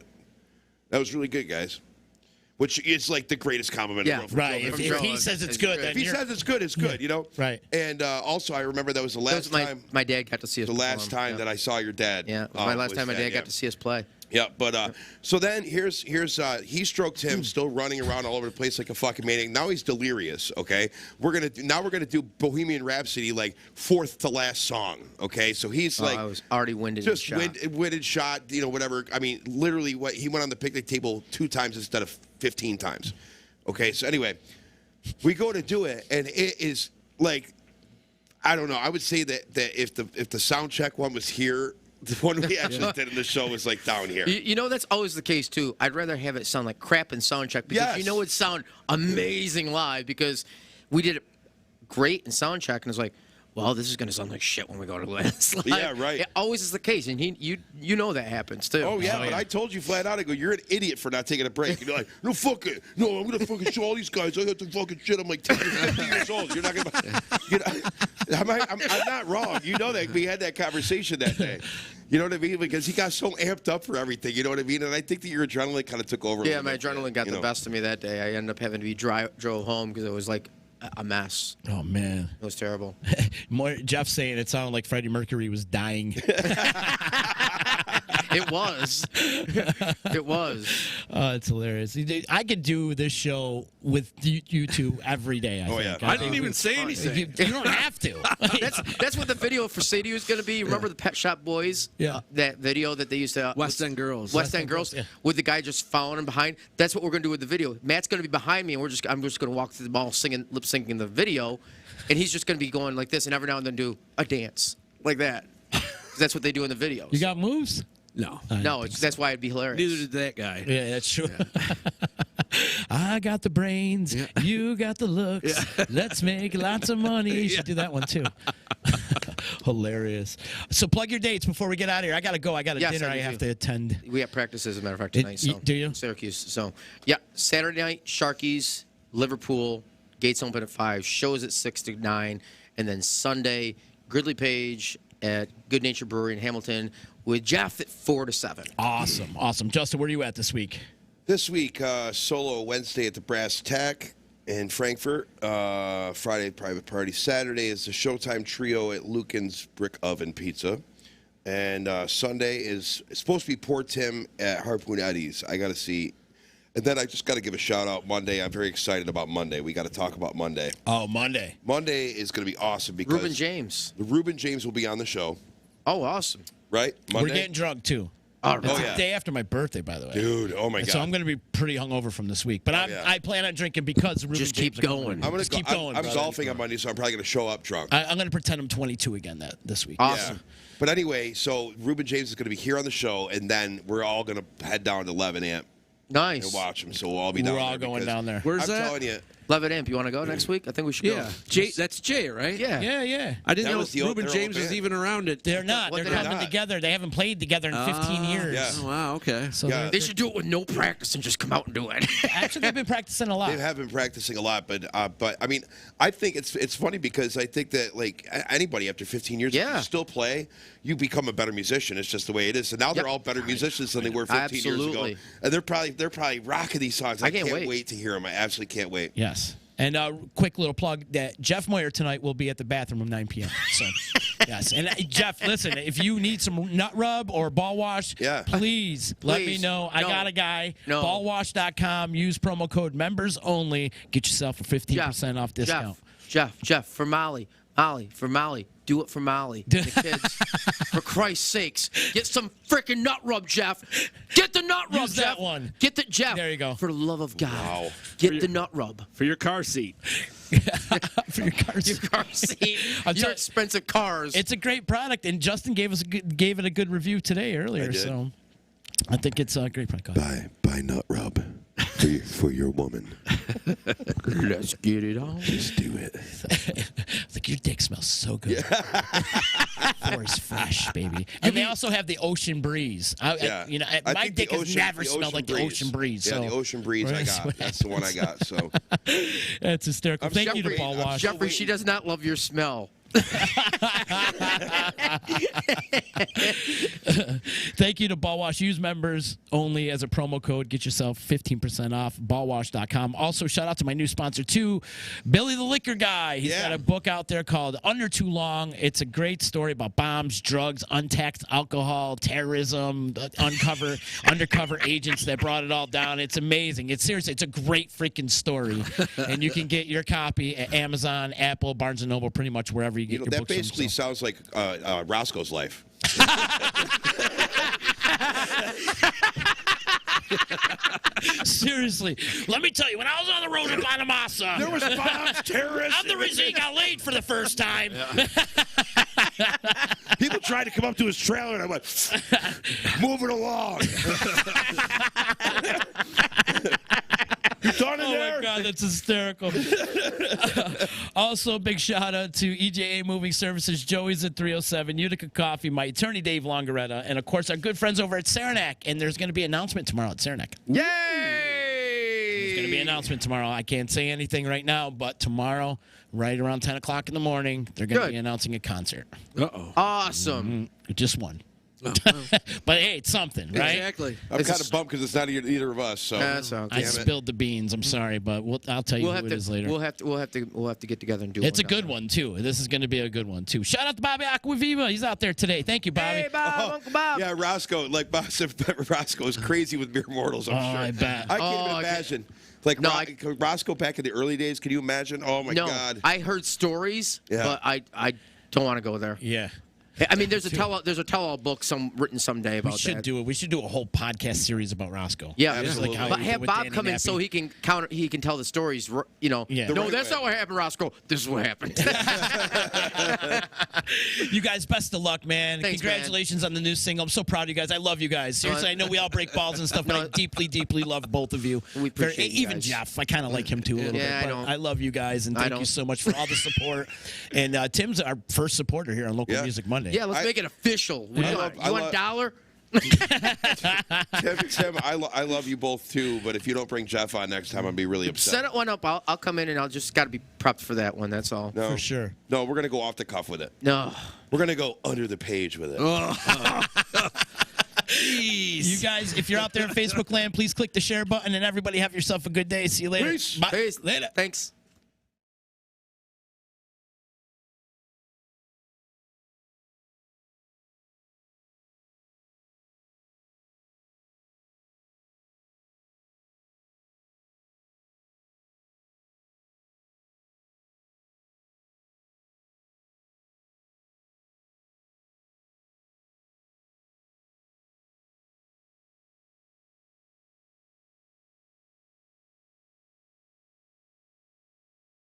"That was really good, guys." Which is like the greatest compliment in the world. From Right. Joe. If he says it's good, then If he says it's good, it's good. Right. And also, I remember that was the That last was time. my dad got to see us The last perform. time that I saw your dad. Yeah, it was my last was time my that, dad got to see us play. Yeah, but so then here's he stroked him, still running around all over the place like a fucking maniac. Now he's delirious. Okay, we're gonna do Bohemian Rhapsody like fourth to last song. Okay, so he's like I was already winded. just and shot. winded shot. Whatever. I mean, literally, what he went on the picnic table 2 times instead of 15 times. Okay, so anyway, we go to do it, and it is like, I don't know. I would say that if the sound check one was here. The one we actually did in the show was like down here. You know, that's always the case, too. I'd rather have it sound like crap in sound check because you know it sound amazing live because we did it great in sound check, and it's like, well, this is going to sound like shit when we go to Lance live. Yeah, right. It always is the case, and you know that happens, too. Oh, yeah, but I told you flat out, I go, you're an idiot for not taking a break. And you're like, no, fuck it. No, I'm going to fucking show all these guys. I got the fucking shit. I'm like 10 or 15 years old. You're not going to... I'm not wrong. You know that. We had that conversation that day. You know what I mean? Because he got so amped up for everything. You know what I mean? And I think that your adrenaline kind of took over. Yeah, my adrenaline got the best of me that day. I ended up having to be drove home because it was like a mess. Oh man, it was terrible. Jeff saying it sounded like Freddie Mercury was dying. It was. It was. It's hilarious. I could do this show with you two every day. I think. I didn't even say anything. You don't have to. That's what the video for Sadie was going to be. Remember the Pet Shop Boys? Yeah. That video that they used to... West End Girls. West End Girls, with the guy just following him behind. That's what we're going to do with the video. Matt's going to be behind me, and I'm just going to walk through the mall singing, lip-syncing the video, and he's just going to be going like this, and every now and then do a dance like that. 'Cause that's what they do in the videos. You got moves? No. No, that's why it'd be hilarious. Neither did that guy. Yeah, that's true. I got the brains. Yeah. You got the looks. Yeah. Let's make lots of money. You should do that one, too. Hilarious. So plug your dates before we get out of here. I got to go. I got a dinner I have to attend. We have practices, as a matter of fact, tonight. Do you? Syracuse. So, yeah, Saturday night, Sharkies, Liverpool. Gates open at 5. Shows at 6 to 9. And then Sunday, Gridley Page at Good Nature Brewery in Hamilton with Jeff at 4 to 7. Awesome. Justin, where are you at this week? This week, solo Wednesday at the Brass Tack in Frankfurt. Friday, private party. Saturday is the Showtime Trio at Lucan's Brick Oven Pizza. And Sunday is supposed to be Poor Tim at Harpoon Eddie's. I got to see. And then I just got to give a shout out Monday. I'm very excited about Monday. We got to talk about Monday. Oh, Monday. Monday is going to be awesome because Reuben James. Ruben James will be on the show. Oh, awesome. Right? Monday. We're getting drunk, too. Oh, It's yeah. the day after my birthday, by the way. Dude, oh my And God. So I'm going to be pretty hungover from this week. But I plan on drinking because Ruben Just James keep are coming. going. I'm gonna Just go, keep going, I'm brother. golfing on Monday, so I'm probably going to show up drunk. I'm going to pretend I'm 22 again this week. Awesome. Yeah. But anyway, so Ruben James is going to be here on the show, and then we're all going to head down to 11 Amp Nice. and watch him. So we'll all be down We're there. all going because down there. Where's I'm that? telling you, Levitt Imp, you want to go next week? I think we should Yeah, go. Jay. That's Jay, right? Yeah. Yeah. I didn't That know was the old- Reuben their old James was band. even around it. They're not. What, They're they're coming not? together. They haven't played together in 15 years. Yeah. Oh, wow. Okay. So Yeah. They should do it with no practice and just come out and do it. actually, they've been practicing a lot. they have been practicing a lot, but I mean, I think it's funny because I think that like anybody after 15 years, if Yeah. you still play, you become a better musician. It's just the way it is. So now they're Yep. all better musicians than they were 15 years Absolutely. ago, and they're probably rocking these songs. I I can't can't wait. wait to hear them. I absolutely can't wait. Yes. And quick little plug that Jeff Moyer tonight will be at the bathroom at 9 p.m. So, yes. And Jeff, listen, if you need some nut rub or ball wash, Yeah. please let me Please. know. I No. got a guy. No. Ballwash.com. Use promo code members only. Get yourself a 15% off discount. Jeff, for Molly. For Molly. Do it for Molly. The kids. For Christ's sakes. Get some freaking nut rub, Jeff. Get the nut rub, Use Jeff. that one. Get the Jeff. There you go. For the love of God. Wow. Get the nut rub. For your car seat. For your car Your car seat. I'm Your sorry. expensive cars. It's a great product, and Justin gave it a good review today earlier. did. So I think it's a great product. Buy nut rub for your woman. Let's get it on. Just do it. It's like your dick smells so good. Forest fresh, baby. And they also have the ocean breeze. Yeah. I my think dick the has ocean- never the smelled like the ocean breeze. Yeah, so the ocean breeze I that's got. what That's the one I got. So That's hysterical. I'm Thank you to Jeffrey. Ball I'm Wash. Jeffrey, she does not love your smell. Thank you to Ball Wash. Use members only as a promo code. Get yourself 15% off. Ballwash.com. Also, shout out to my new sponsor, too, Billy the Liquor Guy. He's Yeah. got a book out there called Under Too Long. It's a great story about bombs, drugs, untaxed alcohol, terrorism, undercover agents that brought it all down. It's amazing. It's seriously, it's a great freaking story. And you can get your copy at Amazon, Apple, Barnes & Noble, pretty much wherever you get your that books from. basically sounds like Roscoe's life. Seriously, let me tell you, when I was on the road in Bonamassa, There was bombs, terrorists. I'm the reason he got laid for the first time. People tried to come up to his trailer, and I went, move it along. You done in Oh there? my God, that's hysterical. Also, big shout out to EJA Moving Services, Joey's at 307, Utica Coffee, my attorney Dave Longaretta, and of course our good friends over at Saranac. And there's going to be an announcement tomorrow at Saranac. Yay! There's going to be an announcement tomorrow. I can't say anything right now, but tomorrow, right around 10 o'clock in the morning, they're going to Good. be announcing a concert. Uh-oh. Awesome. Just one. Oh, But hey, it's something, right? Exactly. I'm This kind is- of bummed because it's not either of us. So That's okay. I Damn it. spilled the beans. I'm sorry, but I'll tell you We'll who have it is later. to. We'll have to get together and do. It's a one good down one, too. This is going to be a good one, too. Shout out to Bobby Aquaviva. He's out there today. Thank you, Bobby. Hey, Bob, Uncle Bob. yeah, Roscoe, like Bob said, Roscoe is crazy with mere mortals. I'm sure. I bet. I can't Oh, even I imagine. Like No, Roscoe back in the early days. Can you imagine? Oh my No, God. I heard stories, Yeah. but I don't want to go there. Yeah. I mean, there's a tell-all book written someday about We should that. do it. We should do a whole podcast series about Roscoe. Yeah, Just like how but we did have with Bob Danny come in Nappy. so he can tell the stories. Yeah. The No, right that's way. not what happened, Roscoe. This is what happened. You guys, best of luck, man. Thanks, Congratulations on the new single. I'm so proud of you guys. I love you guys. Seriously, I know we all break balls and stuff, but I deeply, deeply love both of you. We appreciate you even guys. Jeff. I kind of like him too a little Yeah, bit. I But don't. I love you guys, and I thank you don't. so much for all the support. And Tim's our first supporter here on Local Yeah. Music Monday. Yeah, let's make it official. What do you want? You want a dollar? Tim, I love you both too, but if you don't bring Jeff on next time, I'll be really upset. Set it one up. I'll come in and I'll just got to be prepped for that one. That's all. No, For sure. No, we're gonna go off the cuff with it. No. We're gonna go under the page with it. You guys, if you're out there in Facebook land, please click the share button, and everybody have yourself a good day. See you later. Peace. Bye. Peace. Later. Thanks.